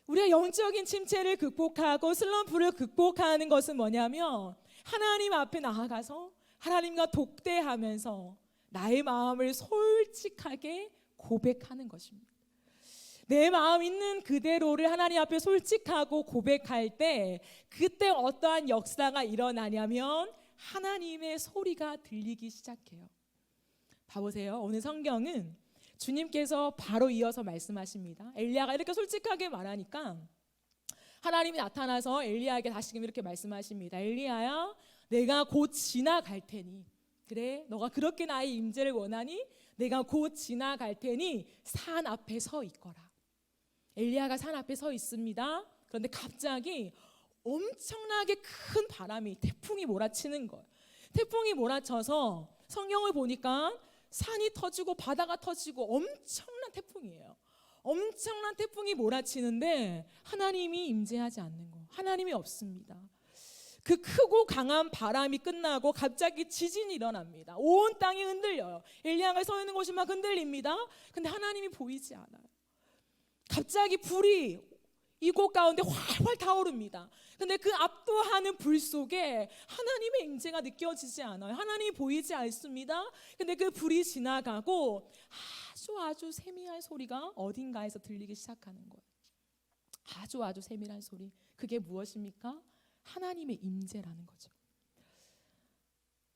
우리가 영적인 침체를 극복하고 슬럼프를 극복하는 것은 뭐냐면 하나님 앞에 나아가서 하나님과 독대하면서 나의 마음을 솔직하게 고백하는 것입니다. 내 마음 있는 그대로를 하나님 앞에 솔직하고 고백할 때 그때 어떠한 역사가 일어나냐면 하나님의 소리가 들리기 시작해요. 봐보세요. 오늘 성경은 주님께서 바로 이어서 말씀하십니다. 엘리야가 이렇게 솔직하게 말하니까 하나님이 나타나서 엘리야에게 다시금 이렇게 말씀하십니다. 엘리야야, 내가 곧 지나갈 테니, 그래 너가 그렇게 나의 임재를 원하니 내가 곧 지나갈 테니 산 앞에 서 있거라. 엘리야가 산 앞에 서 있습니다. 그런데 갑자기 엄청나게 큰 바람이, 태풍이 몰아치는 거예요. 태풍이 몰아쳐서 성경을 보니까 산이 터지고 바다가 터지고 엄청난 태풍이에요. 엄청난 태풍이 몰아치는데 하나님이 임재하지 않는 거, 하나님이 없습니다. 그 크고 강한 바람이 끝나고 갑자기 지진이 일어납니다. 온 땅이 흔들려요. 엘리야가 서 있는 곳이 막 흔들립니다. 근데 하나님이 보이지 않아요. 갑자기 불이 이곳 가운데 활활 타오릅니다. 근데 그 압도하는 불 속에 하나님의 임재가 느껴지지 않아요. 하나님이 보이지 않습니다. 근데 그 불이 지나가고 아주 세밀한 소리가 어딘가에서 들리기 시작하는 거예요. 아주 세밀한 소리. 그게 무엇입니까? 하나님의 임재라는 거죠.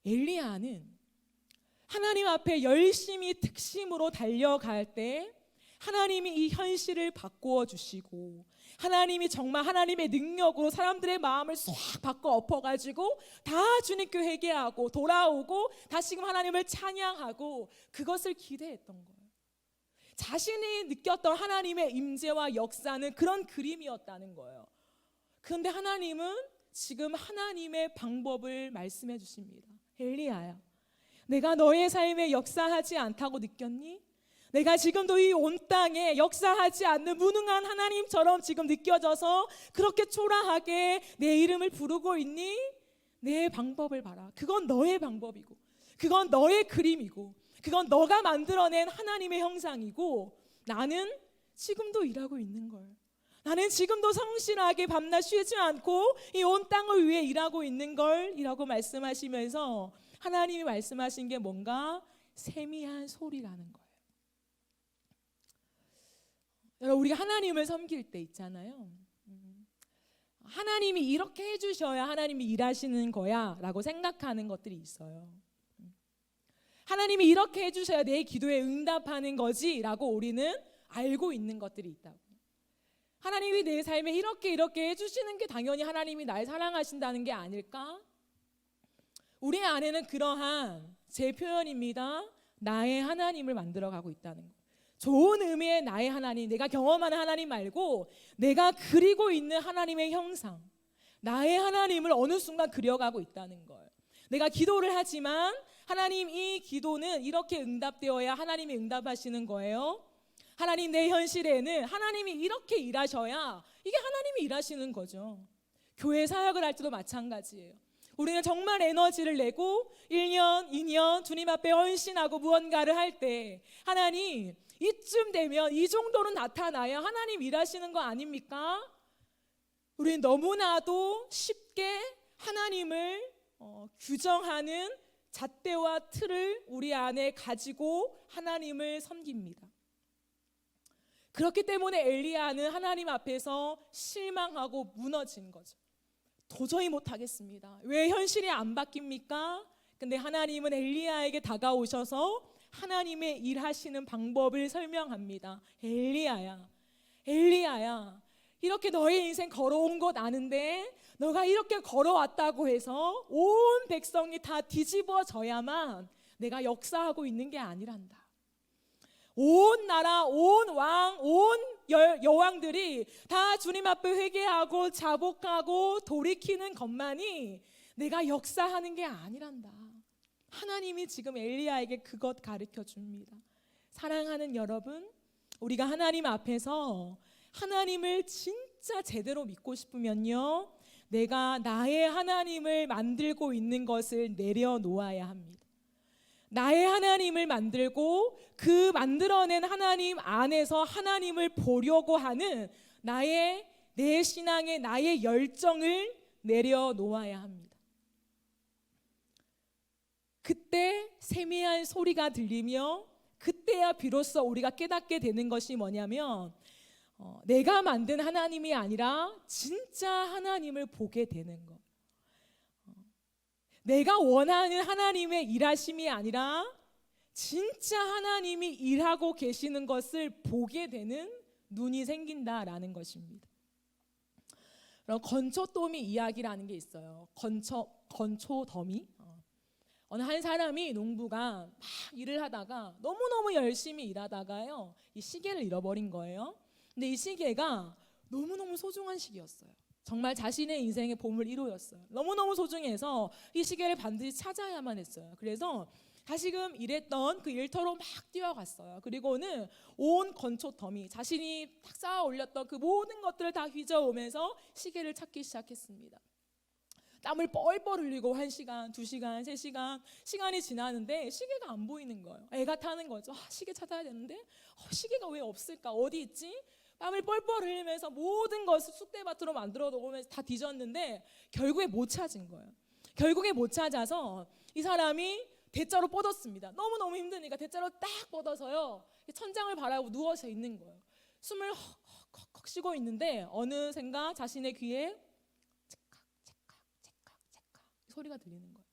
엘리야는 하나님 앞에 열심히 특심으로 달려갈 때 하나님이 이 현실을 바꾸어 주시고 하나님이 정말 하나님의 능력으로 사람들의 마음을 싹 바꿔 엎어가지고 다 주님께 회개하고 돌아오고 다시금 하나님을 찬양하고 그것을 기대했던 거예요. 자신이 느꼈던 하나님의 임재와 역사는 그런 그림이었다는 거예요. 그런데 하나님은 지금 하나님의 방법을 말씀해 주십니다. 엘리야야, 내가 너의 삶에 역사하지 않다고 느꼈니? 내가 지금도 이 온 땅에 역사하지 않는 무능한 하나님처럼 지금 느껴져서 그렇게 초라하게 내 이름을 부르고 있니? 내 방법을 봐라. 그건 너의 방법이고, 그건 너의 그림이고, 그건 너가 만들어낸 하나님의 형상이고, 나는 지금도 일하고 있는 걸. 나는 지금도 성실하게 밤낮 쉬지 않고 이 온 땅을 위해 일하고 있는 걸 이라고 말씀하시면서 하나님이 말씀하신 게 뭔가 세미한 소리라는 거예요. 여러분, 우리가 하나님을 섬길 때 있잖아요. 하나님이 이렇게 해주셔야 하나님이 일하시는 거야 라고 생각하는 것들이 있어요. 하나님이 이렇게 해주셔야 내 기도에 응답하는 거지 라고 우리는 알고 있는 것들이 있다고. 하나님이 내 삶에 이렇게 해주시는 게 당연히 하나님이 날 사랑하신다는 게 아닐까? 우리 안에는 그러한 제 표현입니다. 나의 하나님을 만들어가고 있다는 거. 좋은 의미의 나의 하나님, 내가 경험하는 하나님 말고 내가 그리고 있는 하나님의 형상, 나의 하나님을 어느 순간 그려가고 있다는 거예요. 내가 기도를 하지만 하나님, 이 기도는 이렇게 응답되어야 하나님이 응답하시는 거예요. 하나님, 내 현실에는 하나님이 이렇게 일하셔야 이게 하나님이 일하시는 거죠. 교회 사역을 할 때도 마찬가지예요. 우리는 정말 에너지를 내고 1년, 2년 주님 앞에 헌신하고 무언가를 할 때 하나님, 이쯤 되면 이 정도는 나타나야 하나님 일하시는 거 아닙니까? 우리는 너무나도 쉽게 하나님을 규정하는 잣대와 틀을 우리 안에 가지고 하나님을 섬깁니다. 그렇기 때문에 엘리야는 하나님 앞에서 실망하고 무너진 거죠. 도저히 못하겠습니다. 왜 현실이 안 바뀝니까? 근데 하나님은 엘리야에게 다가오셔서 하나님의 일하시는 방법을 설명합니다. 엘리야야, 엘리야야, 이렇게 너의 인생 걸어온 것 아는데 너가 이렇게 걸어왔다고 해서 온 백성이 다 뒤집어져야만 내가 역사하고 있는 게 아니란다. 온 나라, 온 왕, 온 여왕들이 다 주님 앞에 회개하고 자복하고 돌이키는 것만이 내가 역사하는 게 아니란다. 하나님이 지금 엘리야에게 그것 가르쳐 줍니다. 사랑하는 여러분, 우리가 하나님 앞에서 하나님을 진짜 제대로 믿고 싶으면요, 내가 나의 하나님을 만들고 있는 것을 내려놓아야 합니다. 나의 하나님을 만들고 그 만들어낸 하나님 안에서 하나님을 보려고 하는 내 신앙의 나의 열정을 내려놓아야 합니다. 그때 세미한 소리가 들리며 그때야 비로소 우리가 깨닫게 되는 것이 뭐냐면 내가 만든 하나님이 아니라 진짜 하나님을 보게 되는 것. 내가 원하는 하나님의 일하심이 아니라 진짜 하나님이 일하고 계시는 것을 보게 되는 눈이 생긴다라는 것입니다. 그럼 건초더미 이야기라는 게 있어요. 건초더미. 어느 한 사람이 농부가 막 일을 하다가 너무너무 열심히 일하다가요, 이 시계를 잃어버린 거예요. 근데 이 시계가 너무너무 소중한 시계였어요. 정말 자신의 인생의 보물일호였어요. 너무너무 소중해서 이 시계를 반드시 찾아야만 했어요. 그래서 다시금 일했던 그 일터로 막 뛰어갔어요. 그리고는 온 건초더미, 자신이 탁 쌓아 올렸던 그 모든 것들을 다 휘저으면서 시계를 찾기 시작했습니다. 땀을 뻘뻘 흘리고 1시간, 2시간, 3시간 시간이 지나는데 시계가 안 보이는 거예요. 애가 타는 거죠. 시계 찾아야 되는데 시계가 왜 없을까? 어디 있지? 땀을 뻘뻘 흘리면서 모든 것을 쑥대밭으로 만들어 놓으면서 다 뒤졌는데 결국에 못 찾은 거예요. 결국에 못 찾아서 이 사람이 대자로 뻗었습니다. 너무너무 힘드니까 대자로 딱 뻗어서요, 천장을 바라보고 누워서 있는 거예요. 숨을 헉헉 쉬고 있는데 어느샌가 자신의 귀에 소리가 들리는 거예요.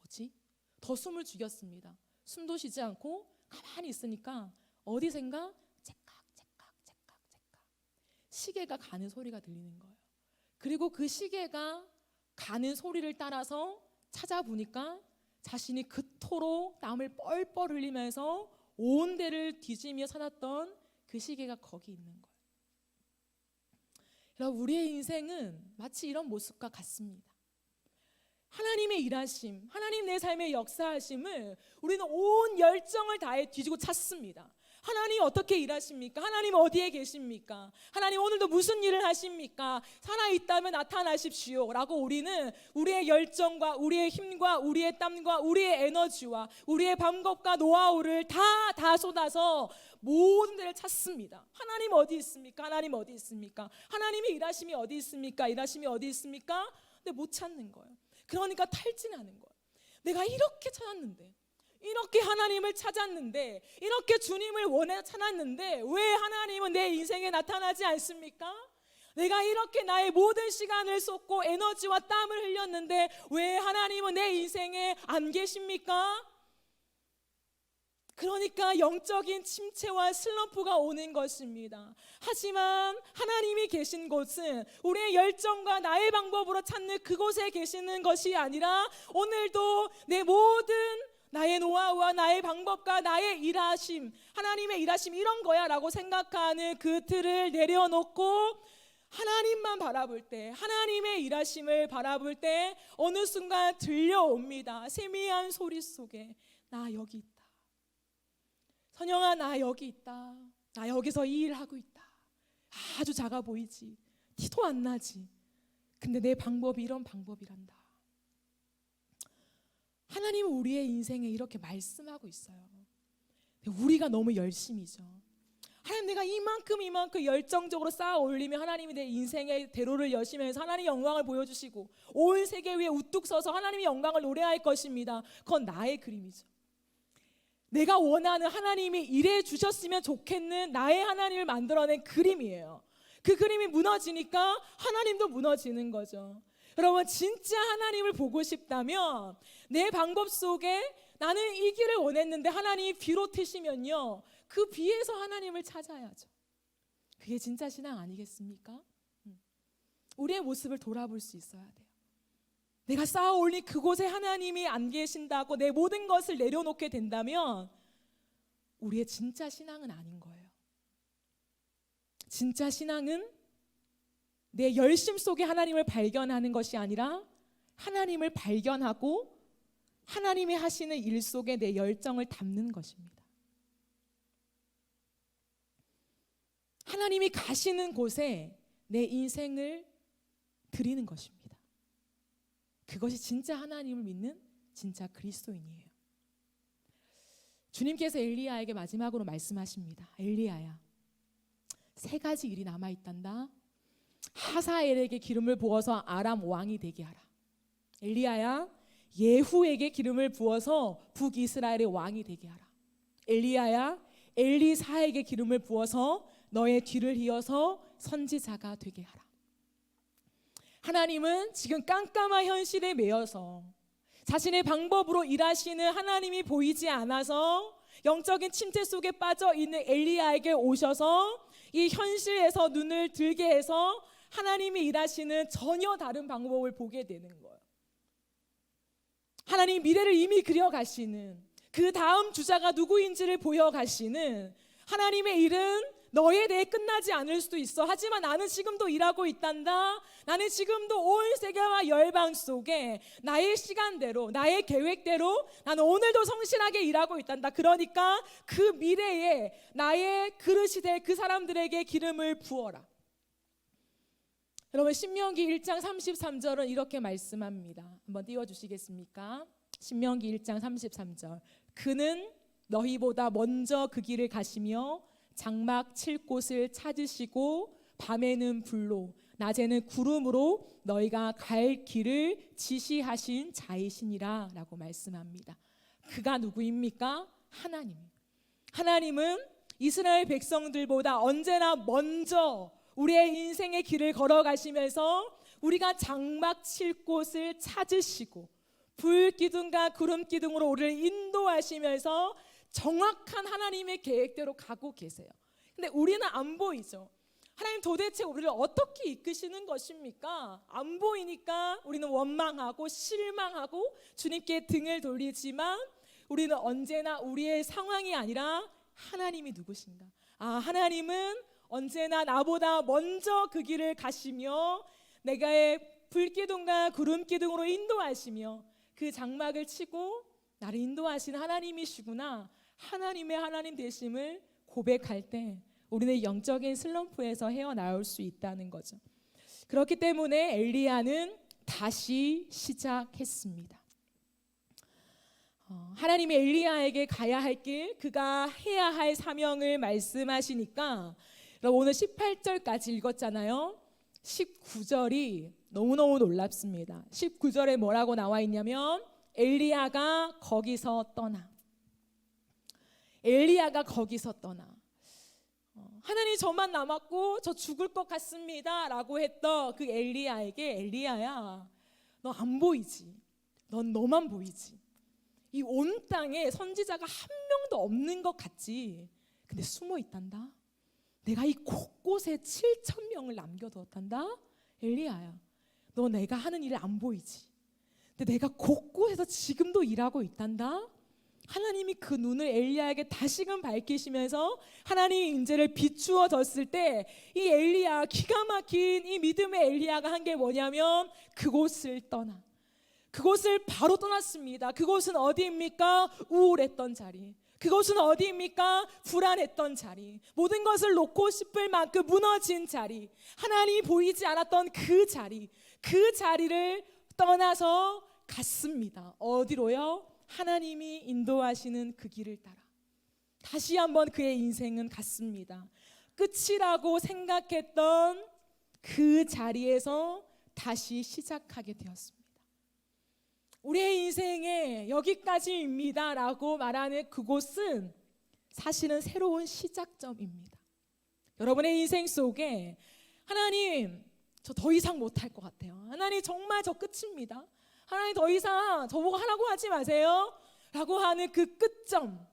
뭐지? 더 숨을 죽였습니다. 숨도 쉬지 않고 가만히 있으니까 어디선가 째깍 시계가 가는 소리가 들리는 거예요. 그리고 그 시계가 가는 소리를 따라서 찾아보니까 자신이 그토록 땀을 뻘뻘 흘리면서 온 데를 뒤지며 찾았던 그 시계가 거기 있는 거예요. 여러분, 우리의 인생은 마치 이런 모습과 같습니다. 하나님의 일하심, 하나님 내 삶의 역사하심을 우리는 온 열정을 다해 뒤지고 찾습니다. 하나님 어떻게 일하십니까? 하나님 어디에 계십니까? 하나님 오늘도 무슨 일을 하십니까? 살아있다면 나타나십시오 라고 우리는 우리의 열정과 우리의 힘과 우리의 땀과 우리의 에너지와 우리의 방법과 노하우를 다 쏟아서 모든 데를 찾습니다. 하나님 어디 있습니까? 하나님 어디 있습니까? 하나님의 일하심이 어디 있습니까? 일하심이 어디 있습니까? 근데 못 찾는 거예요. 그러니까 탈진하는 거예요. 내가 이렇게 찾았는데, 이렇게 하나님을 찾았는데, 이렇게 주님을 원해 찾았는데 왜 하나님은 내 인생에 나타나지 않습니까? 내가 이렇게 나의 모든 시간을 쏟고 에너지와 땀을 흘렸는데 왜 하나님은 내 인생에 안 계십니까? 그러니까 영적인 침체와 슬럼프가 오는 것입니다. 하지만 하나님이 계신 곳은 우리의 열정과 나의 방법으로 찾는 그곳에 계시는 것이 아니라 오늘도 내 모든 나의 노하우와 나의 방법과 나의 일하심, 하나님의 일하심 이런 거야 라고 생각하는 그 틀을 내려놓고 하나님만 바라볼 때, 하나님의 일하심을 바라볼 때 어느 순간 들려옵니다. 세미한 소리 속에 나 여기 있다. 선영아 나 여기 있다. 나 여기서 이 일을 하고 있다. 아주 작아 보이지. 티도 안 나지. 근데 내 방법이 이런 방법이란다. 하나님은 우리의 인생에 이렇게 말씀하고 있어요. 우리가 너무 열심이죠. 하나님 내가 이만큼 열정적으로 쌓아 올리면 하나님이 내 인생의 대로를 여시면서 하나님 영광을 보여주시고 온 세계 위에 우뚝 서서 하나님의 영광을 노래할 것입니다. 그건 나의 그림이죠. 내가 원하는 하나님이 이래 주셨으면 좋겠는 나의 하나님을 만들어낸 그림이에요. 그 그림이 무너지니까 하나님도 무너지는 거죠. 여러분 진짜 하나님을 보고 싶다면 내 방법 속에 나는 이 길을 원했는데 하나님이 비로 트시면요 그 비에서 하나님을 찾아야죠. 그게 진짜 신앙 아니겠습니까? 우리의 모습을 돌아볼 수 있어야 돼요. 내가 쌓아 올린 그곳에 하나님이 안 계신다고 내 모든 것을 내려놓게 된다면 우리의 진짜 신앙은 아닌 거예요. 진짜 신앙은 내 열심 속에 하나님을 발견하는 것이 아니라 하나님을 발견하고 하나님이 하시는 일 속에 내 열정을 담는 것입니다. 하나님이 가시는 곳에 내 인생을 드리는 것입니다. 그것이 진짜 하나님을 믿는 진짜 그리스도인이에요. 주님께서 엘리야에게 마지막으로 말씀하십니다. 엘리야야, 3가지 일이 남아있단다. 하사엘에게 기름을 부어서 아람 왕이 되게 하라. 엘리야야, 예후에게 기름을 부어서 북이스라엘의 왕이 되게 하라. 엘리야야, 엘리사에게 기름을 부어서 너의 뒤를 이어서 선지자가 되게 하라. 하나님은 지금 깜깜한 현실에 매여서 자신의 방법으로 일하시는 하나님이 보이지 않아서 영적인 침체 속에 빠져 있는 엘리야에게 오셔서 이 현실에서 눈을 들게 해서 하나님이 일하시는 전혀 다른 방법을 보게 되는 거예요. 하나님 미래를 이미 그려가시는 그 다음 주자가 누구인지를 보여가시는 하나님의 일은 너에 대해 끝나지 않을 수도 있어. 하지만 나는 지금도 일하고 있단다. 나는 지금도 온 세계와 열방 속에 나의 시간대로 나의 계획대로 나는 오늘도 성실하게 일하고 있단다. 그러니까 그 미래에 나의 그릇이 될 그 사람들에게 기름을 부어라. 여러분 신명기 1장 33절은 이렇게 말씀합니다. 한번 띄워주시겠습니까? 신명기 1장 33절. 그는 너희보다 먼저 그 길을 가시며 장막 칠 곳을 찾으시고 밤에는 불로 낮에는 구름으로 너희가 갈 길을 지시하신 자이시니라 라고 말씀합니다. 그가 누구입니까? 하나님. 하나님은 이스라엘 백성들보다 언제나 먼저 우리의 인생의 길을 걸어가시면서 우리가 장막 칠 곳을 찾으시고 불기둥과 구름기둥으로 우리를 인도하시면서 정확한 하나님의 계획대로 가고 계세요. 근데 우리는 안 보이죠. 하나님 도대체 우리를 어떻게 이끄시는 것입니까? 안 보이니까 우리는 원망하고 실망하고 주님께 등을 돌리지만 우리는 언제나 우리의 상황이 아니라 하나님이 누구신가? 하나님은 언제나 나보다 먼저 그 길을 가시며 내가의 불기둥과 구름기둥으로 인도하시며 그 장막을 치고 나를 인도하신 하나님이시구나. 하나님의 하나님 되심을 고백할 때 우리는 영적인 슬럼프에서 헤어나올 수 있다는 거죠. 그렇기 때문에 엘리야는 다시 시작했습니다. 하나님이 엘리야에게 가야 할 길, 그가 해야 할 사명을 말씀하시니까 오늘 18절까지 읽었잖아요. 19절이 너무너무 놀랍습니다. 19절에 뭐라고 나와 있냐면 엘리야가 거기서 떠나. 엘리야가 거기서 떠나. 하나님 저만 남았고 저 죽을 것 같습니다 라고 했던 그 엘리야에게 엘리야야 너 안 보이지? 넌 너만 보이지? 이 온 땅에 선지자가 한 명도 없는 것 같지? 근데 숨어 있단다. 내가 이 곳곳에 7,000명을 남겨두었단다. 엘리야야 너 내가 하는 일을 안 보이지? 근데 내가 곳곳에서 지금도 일하고 있단다. 하나님이 그 눈을 엘리야에게 다시금 밝히시면서 하나님의 인재를 비추어졌을 때 이 엘리야 기가 막힌 이 믿음의 엘리야가 한 게 뭐냐면 그곳을 떠나. 그곳을 바로 떠났습니다. 그곳은 어디입니까? 우울했던 자리. 그곳은 어디입니까? 불안했던 자리. 모든 것을 놓고 싶을 만큼 무너진 자리. 하나님이 보이지 않았던 그 자리. 그 자리를 떠나서 갔습니다. 어디로요? 하나님이 인도하시는 그 길을 따라 다시 한번 그의 인생은 갔습니다. 끝이라고 생각했던 그 자리에서 다시 시작하게 되었습니다. 우리의 인생에 여기까지입니다 라고 말하는 그곳은 사실은 새로운 시작점입니다. 여러분의 인생 속에 하나님 저 더 이상 못할 것 같아요. 하나님 정말 저 끝입니다. 하나님 더 이상 저보고 하라고 하지 마세요 라고 하는 그 끝점,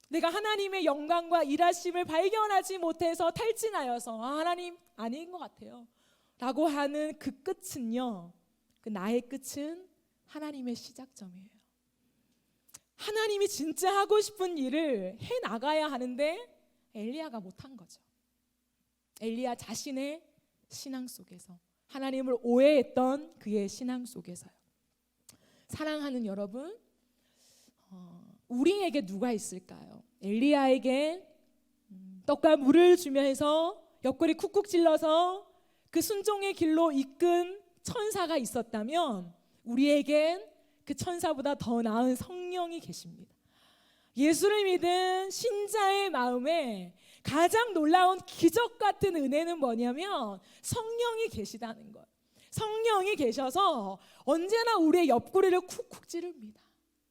내가 하나님의 영광과 일하심을 발견하지 못해서 탈진하여서 하나님 아닌 것 같아요 라고 하는 그 끝은요, 그 나의 끝은 하나님의 시작점이에요. 하나님이 진짜 하고 싶은 일을 해나가야 하는데 엘리야가 못한 거죠. 엘리야 자신의 신앙 속에서, 하나님을 오해했던 그의 신앙 속에서요. 사랑하는 여러분, 우리에게 누가 있을까요? 엘리야에게 떡과 물을 주면서 옆구리 쿡쿡 찔러서 그 순종의 길로 이끈 천사가 있었다면 우리에겐 그 천사보다 더 나은 성령이 계십니다. 예수를 믿은 신자의 마음에 가장 놀라운 기적 같은 은혜는 뭐냐면 성령이 계시다는 것. 성령이 계셔서 언제나 우리의 옆구리를 쿡쿡 찌릅니다.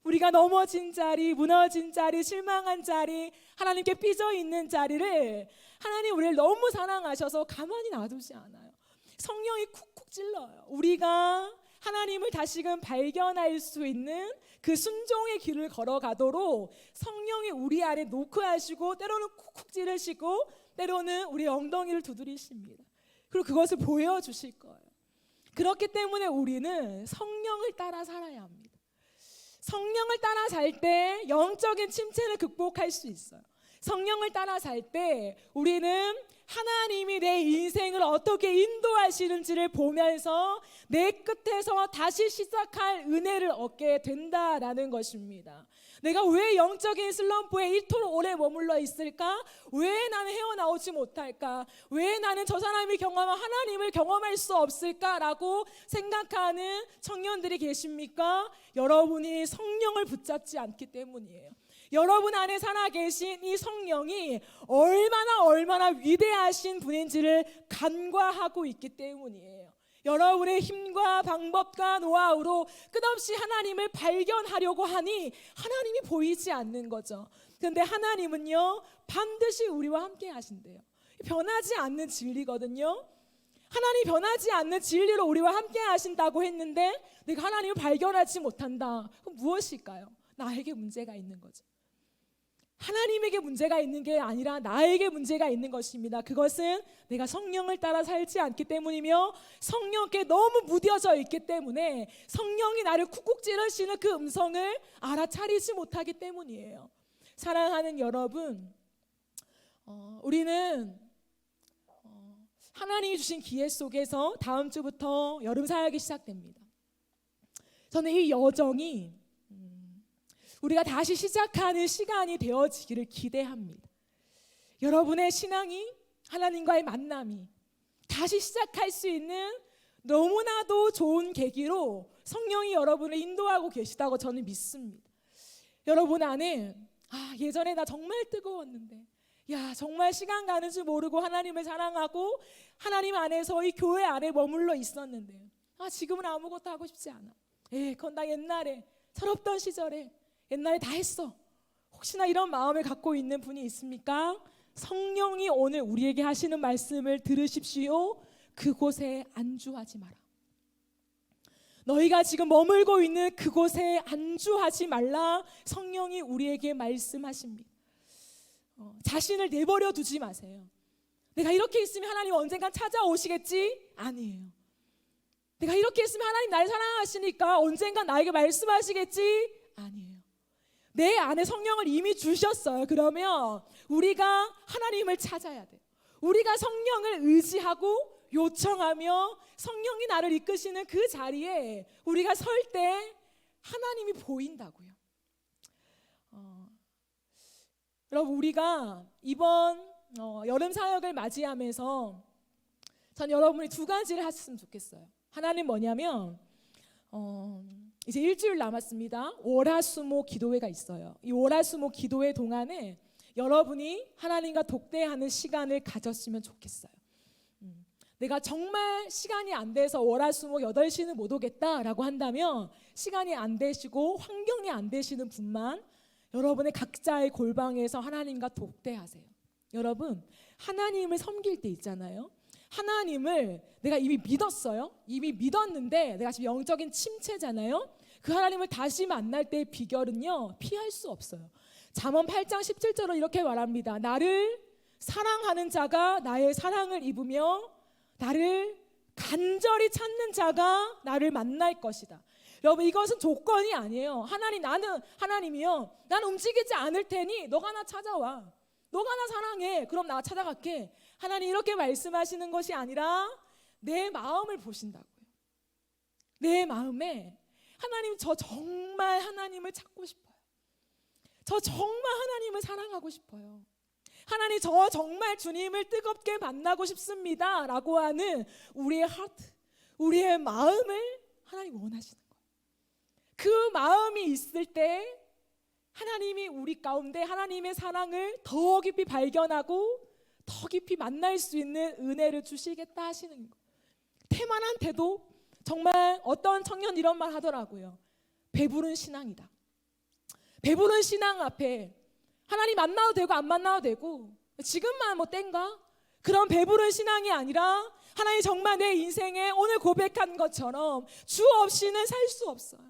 우리가 넘어진 자리, 무너진 자리, 실망한 자리, 하나님께 삐져 있는 자리를 하나님 우리를 너무 사랑하셔서 가만히 놔두지 않아요. 성령이 쿡쿡 찔러요. 우리가 하나님을 다시금 발견할 수 있는 그 순종의 길을 걸어가도록 성령이 우리 안에 노크하시고 때로는 쿡쿡 찌르시고 때로는 우리 엉덩이를 두드리십니다. 그리고 그것을 보여주실 거예요. 그렇기 때문에 우리는 성령을 따라 살아야 합니다. 성령을 따라 살 때 영적인 침체를 극복할 수 있어요. 성령을 따라 살 때 우리는 하나님이 내 인생을 어떻게 인도하시는지를 보면서 내 끝에서 다시 시작할 은혜를 얻게 된다라는 것입니다. 내가 왜 영적인 슬럼프에 이토록 오래 머물러 있을까? 왜 나는 헤어나오지 못할까? 왜 나는 저 사람이 경험한 하나님을 경험할 수 없을까라고 생각하는 청년들이 계십니까? 여러분이 성령을 붙잡지 않기 때문이에요. 여러분 안에 살아계신 이 성령이 얼마나 위대하신 분인지를 간과하고 있기 때문이에요. 여러분의 힘과 방법과 노하우로 끝없이 하나님을 발견하려고 하니 하나님이 보이지 않는 거죠. 그런데 하나님은요 반드시 우리와 함께 하신대요. 변하지 않는 진리거든요. 하나님이 변하지 않는 진리로 우리와 함께 하신다고 했는데 내가 하나님을 발견하지 못한다. 그럼 무엇일까요? 나에게 문제가 있는 거죠. 하나님에게 문제가 있는 게 아니라 나에게 문제가 있는 것입니다. 그것은 내가 성령을 따라 살지 않기 때문이며 성령께 너무 무뎌져 있기 때문에 성령이 나를 쿡쿡 찌르시는 그 음성을 알아차리지 못하기 때문이에요. 사랑하는 여러분, 우리는 하나님이 주신 기회 속에서 다음 주부터 여름 사역이 시작됩니다. 저는 이 여정이 우리가 다시 시작하는 시간이 되어지기를 기대합니다. 여러분의 신앙이, 하나님과의 만남이 다시 시작할 수 있는 너무나도 좋은 계기로 성령이 여러분을 인도하고 계시다고 저는 믿습니다. 여러분 안에 예전에 나 정말 뜨거웠는데, 정말 시간 가는 줄 모르고 하나님을 사랑하고 하나님 안에서 이 교회 안에 머물러 있었는데 지금은 아무것도 하고 싶지 않아. 그건 나 옛날에 철없던 시절에 옛날에 다 했어. 혹시나 이런 마음을 갖고 있는 분이 있습니까? 성령이 오늘 우리에게 하시는 말씀을 들으십시오. 그곳에 안주하지 마라. 너희가 지금 머물고 있는 그곳에 안주하지 말라. 성령이 우리에게 말씀하십니다. 자신을 내버려 두지 마세요. 내가 이렇게 있으면 하나님 언젠간 찾아오시겠지? 아니에요. 내가 이렇게 있으면 하나님 날 사랑하시니까 언젠간 나에게 말씀하시겠지? 아니에요. 내 안에 성령을 이미 주셨어요. 그러면 우리가 하나님을 찾아야 돼요. 우리가 성령을 의지하고 요청하며 성령이 나를 이끄시는 그 자리에 우리가 설 때 하나님이 보인다고요. 여러분, 우리가 이번 여름 사역을 맞이하면서 전 여러분이 두 가지를 하셨으면 좋겠어요. 하나는 뭐냐면 이제 일주일 남았습니다. 월화수목 기도회가 있어요. 이 월화수목 기도회 동안에 여러분이 하나님과 독대하는 시간을 가졌으면 좋겠어요. 내가 정말 시간이 안 돼서 월화수목 8시는 못 오겠다라고 한다면 시간이 안 되시고 환경이 안 되시는 분만 여러분의 각자의 골방에서 하나님과 독대하세요. 여러분, 하나님을 섬길 때 있잖아요. 하나님을 내가 이미 믿었어요. 이미 믿었는데 내가 지금 영적인 침체잖아요. 그 하나님을 다시 만날 때의 비결은요, 피할 수 없어요. 잠언 8장 17절로 이렇게 말합니다. 나를 사랑하는 자가 나의 사랑을 입으며 나를 간절히 찾는 자가 나를 만날 것이다. 여러분, 이것은 조건이 아니에요. 하나님이요, 나는 움직이지 않을 테니 너가 나 찾아와. 너가 나 사랑해. 그럼 나 찾아갈게. 하나님 이렇게 말씀하시는 것이 아니라 내 마음을 보신다고요. 내 마음에 하나님, 저 정말 하나님을 찾고 싶어요. 저 정말 하나님을 사랑하고 싶어요. 하나님, 저 정말 주님을 뜨겁게 만나고 싶습니다 라고 하는 우리의 하트, 우리의 마음을 하나님 원하시는 거예요. 그 마음이 있을 때 하나님이 우리 가운데 하나님의 사랑을 더 깊이 발견하고 더 깊이 만날 수 있는 은혜를 주시겠다 하시는 거예요. 태만한테도 정말 어떤 청년 이런 말 하더라고요. 배부른 신앙이다. 배부른 신앙 앞에 하나님 만나도 되고 안 만나도 되고 지금만 뭐 땐가? 그런 배부른 신앙이 아니라 하나님 정말 내 인생에 오늘 고백한 것처럼 주 없이는 살 수 없어요.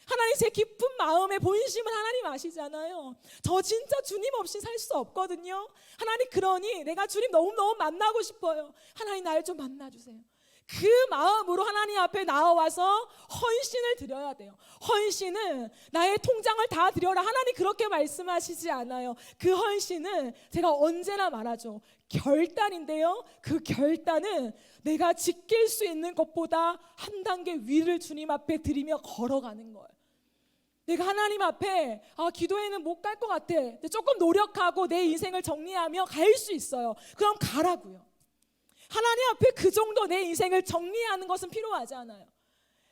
하나님, 제 깊은 마음의 본심을 하나님 아시잖아요. 저 진짜 주님 없이 살 수 없거든요. 하나님, 그러니 내가 주님 너무너무 만나고 싶어요. 하나님, 날 좀 만나주세요. 그 마음으로 하나님 앞에 나와서 헌신을 드려야 돼요. 헌신은 나의 통장을 다 드려라. 하나님 그렇게 말씀하시지 않아요. 그 헌신은 제가 언제나 말하죠. 결단인데요. 그 결단은 내가 지킬 수 있는 것보다 한 단계 위를 주님 앞에 드리며 걸어가는 거예요. 내가 하나님 앞에 기도회는 못 갈 것 같아. 조금 노력하고 내 인생을 정리하며 갈 수 있어요. 그럼 가라고요. 하나님 앞에 그 정도 내 인생을 정리하는 것은 필요하지 않아요.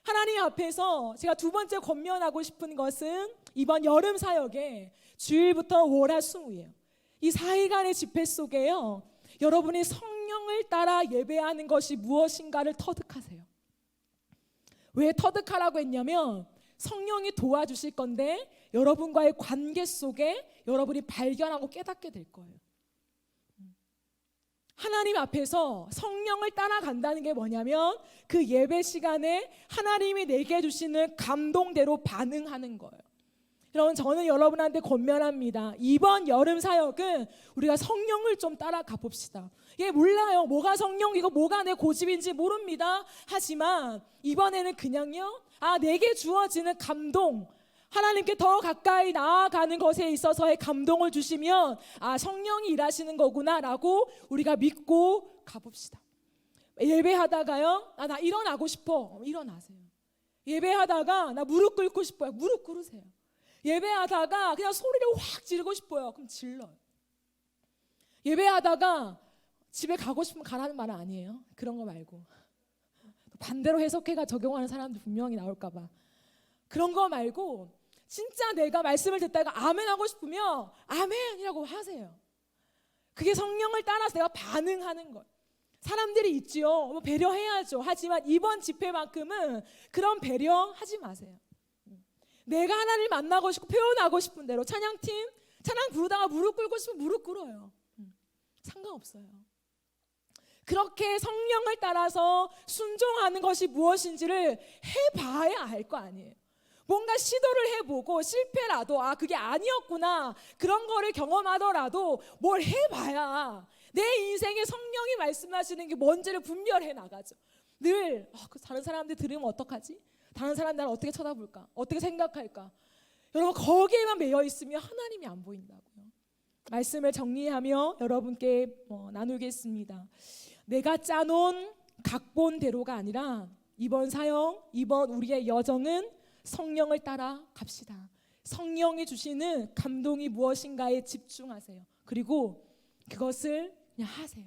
하나님 앞에서 제가 두 번째 권면하고 싶은 것은 이번 여름 사역에 주일부터 월화수목이에요. 이 4일간의 집회 속에요, 여러분이 성령을 따라 예배하는 것이 무엇인가를 터득하세요. 왜 터득하라고 했냐면 성령이 도와주실 건데 여러분과의 관계 속에 여러분이 발견하고 깨닫게 될 거예요. 하나님 앞에서 성령을 따라간다는 게 뭐냐면 그 예배 시간에 하나님이 내게 주시는 감동대로 반응하는 거예요. 여러분, 저는 여러분한테 권면합니다. 이번 여름 사역은 우리가 성령을 좀 따라가 봅시다. 예, 몰라요. 뭐가 성령이고 뭐가 내 고집인지 모릅니다. 하지만 이번에는 그냥요, 내게 주어지는 감동, 하나님께 더 가까이 나아가는 것에 있어서의 감동을 주시면 성령이 일하시는 거구나 라고 우리가 믿고 가봅시다. 예배하다가요, 나 일어나고 싶어. 일어나세요. 예배하다가 나 무릎 꿇고 싶어요. 무릎 꿇으세요. 예배하다가 그냥 소리를 확 지르고 싶어요. 그럼 질러요. 예배하다가 집에 가고 싶으면 가라는 말은 아니에요. 그런 거 말고 반대로 해석해가 적용하는 사람도 분명히 나올까 봐. 그런 거 말고 진짜 내가 말씀을 듣다가 아멘 하고 싶으면 아멘이라고 하세요. 그게 성령을 따라서 내가 반응하는 것. 사람들이 있지요. 뭐 배려해야죠. 하지만 이번 집회만큼은 그런 배려하지 마세요. 내가 하나님을 만나고 싶고 표현하고 싶은 대로 찬양팀 찬양 부르다가 무릎 꿇고 싶으면 무릎 꿇어요. 상관없어요. 그렇게 성령을 따라서 순종하는 것이 무엇인지를 해봐야 알 거 아니에요. 뭔가 시도를 해보고 실패라도 그게 아니었구나 그런 거를 경험하더라도 뭘 해봐야 내 인생에 성령이 말씀하시는 게 뭔지를 분별해 나가죠. 늘 다른 사람들 들으면 어떡하지? 다른 사람 나를 어떻게 쳐다볼까? 어떻게 생각할까? 여러분 거기에만 매여 있으면 하나님이 안 보인다고요. 말씀을 정리하며 여러분께 나누겠습니다. 내가 짜놓은 각본대로가 아니라 이번 사역, 이번 우리의 여정은 성령을 따라 갑시다. 성령이 주시는 감동이 무엇인가에 집중하세요. 그리고 그것을 그냥 하세요.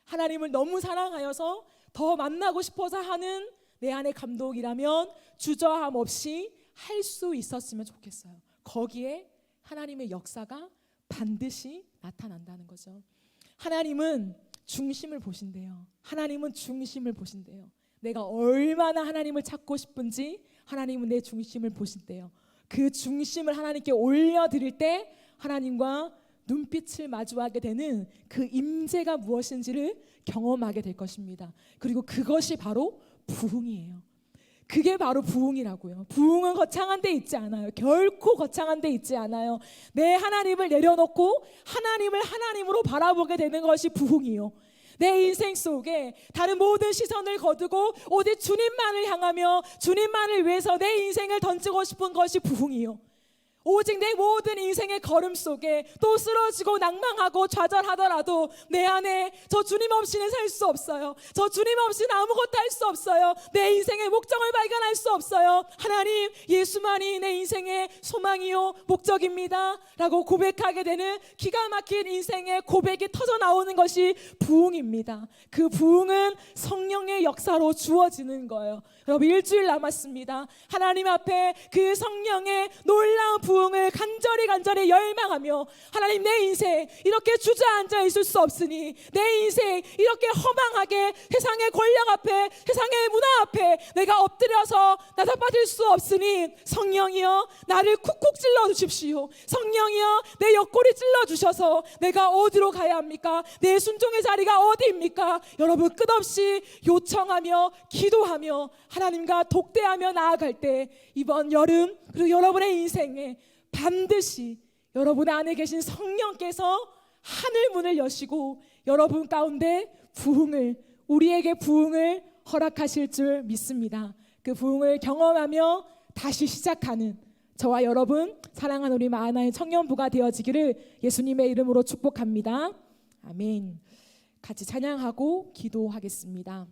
하나님을 너무 사랑하여서 더 만나고 싶어서 하는 내 안의 감동이라면 주저함 없이 할 수 있었으면 좋겠어요. 거기에 하나님의 역사가 반드시 나타난다는 거죠. 하나님은 중심을 보신대요. 하나님은 중심을 보신대요. 내가 얼마나 하나님을 찾고 싶은지 하나님은 내 중심을 보신대요. 그 중심을 하나님께 올려드릴 때 하나님과 눈빛을 마주하게 되는 그 임재가 무엇인지를 경험하게 될 것입니다. 그리고 그것이 바로 부흥이에요. 그게 바로 부흥이라고요. 부흥은 거창한 데 있지 않아요. 결코 거창한 데 있지 않아요. 내 하나님을 내려놓고 하나님을 하나님으로 바라보게 되는 것이 부흥이요. 내 인생 속에 다른 모든 시선을 거두고 오직 주님만을 향하며 주님만을 위해서 내 인생을 던지고 싶은 것이 부흥이요. 오직 내 모든 인생의 걸음 속에 또 쓰러지고 낭망하고 좌절하더라도 내 안에 저 주님 없이는 살 수 없어요. 저 주님 없이는 아무것도 할 수 없어요. 내 인생의 목적을 발견할 수 없어요. 하나님, 예수만이 내 인생의 소망이요 목적입니다 라고 고백하게 되는 기가 막힌 인생의 고백이 터져 나오는 것이 부흥입니다. 그 부흥은 성령의 역사로 주어지는 거예요. 여러분 일주일 남았습니다. 하나님 앞에 그 성령의 놀라운 부흥을 간절히 열망하며 하나님 내 인생 이렇게 주저앉아 있을 수 없으니 내 인생 이렇게 허망하게 세상의 권력 앞에 세상의 문화 앞에 내가 엎드려서 나자빠질 수 없으니 성령이여 나를 쿡쿡 찔러 주십시오. 성령이여 내 옆구리 찔러 주셔서 내가 어디로 가야 합니까? 내 순종의 자리가 어디입니까? 여러분 끝없이 요청하며 기도하며 하나님과 독대하며 나아갈 때 이번 여름 그리고 여러분의 인생에 반드시 여러분 안에 계신 성령께서 하늘 문을 여시고 여러분 가운데 우리에게 부흥을 허락하실 줄 믿습니다. 그 부흥을 경험하며 다시 시작하는 저와 여러분 사랑하는 우리 마하나의 청년부가 되어지기를 예수님의 이름으로 축복합니다. 아멘. 같이 찬양하고 기도하겠습니다.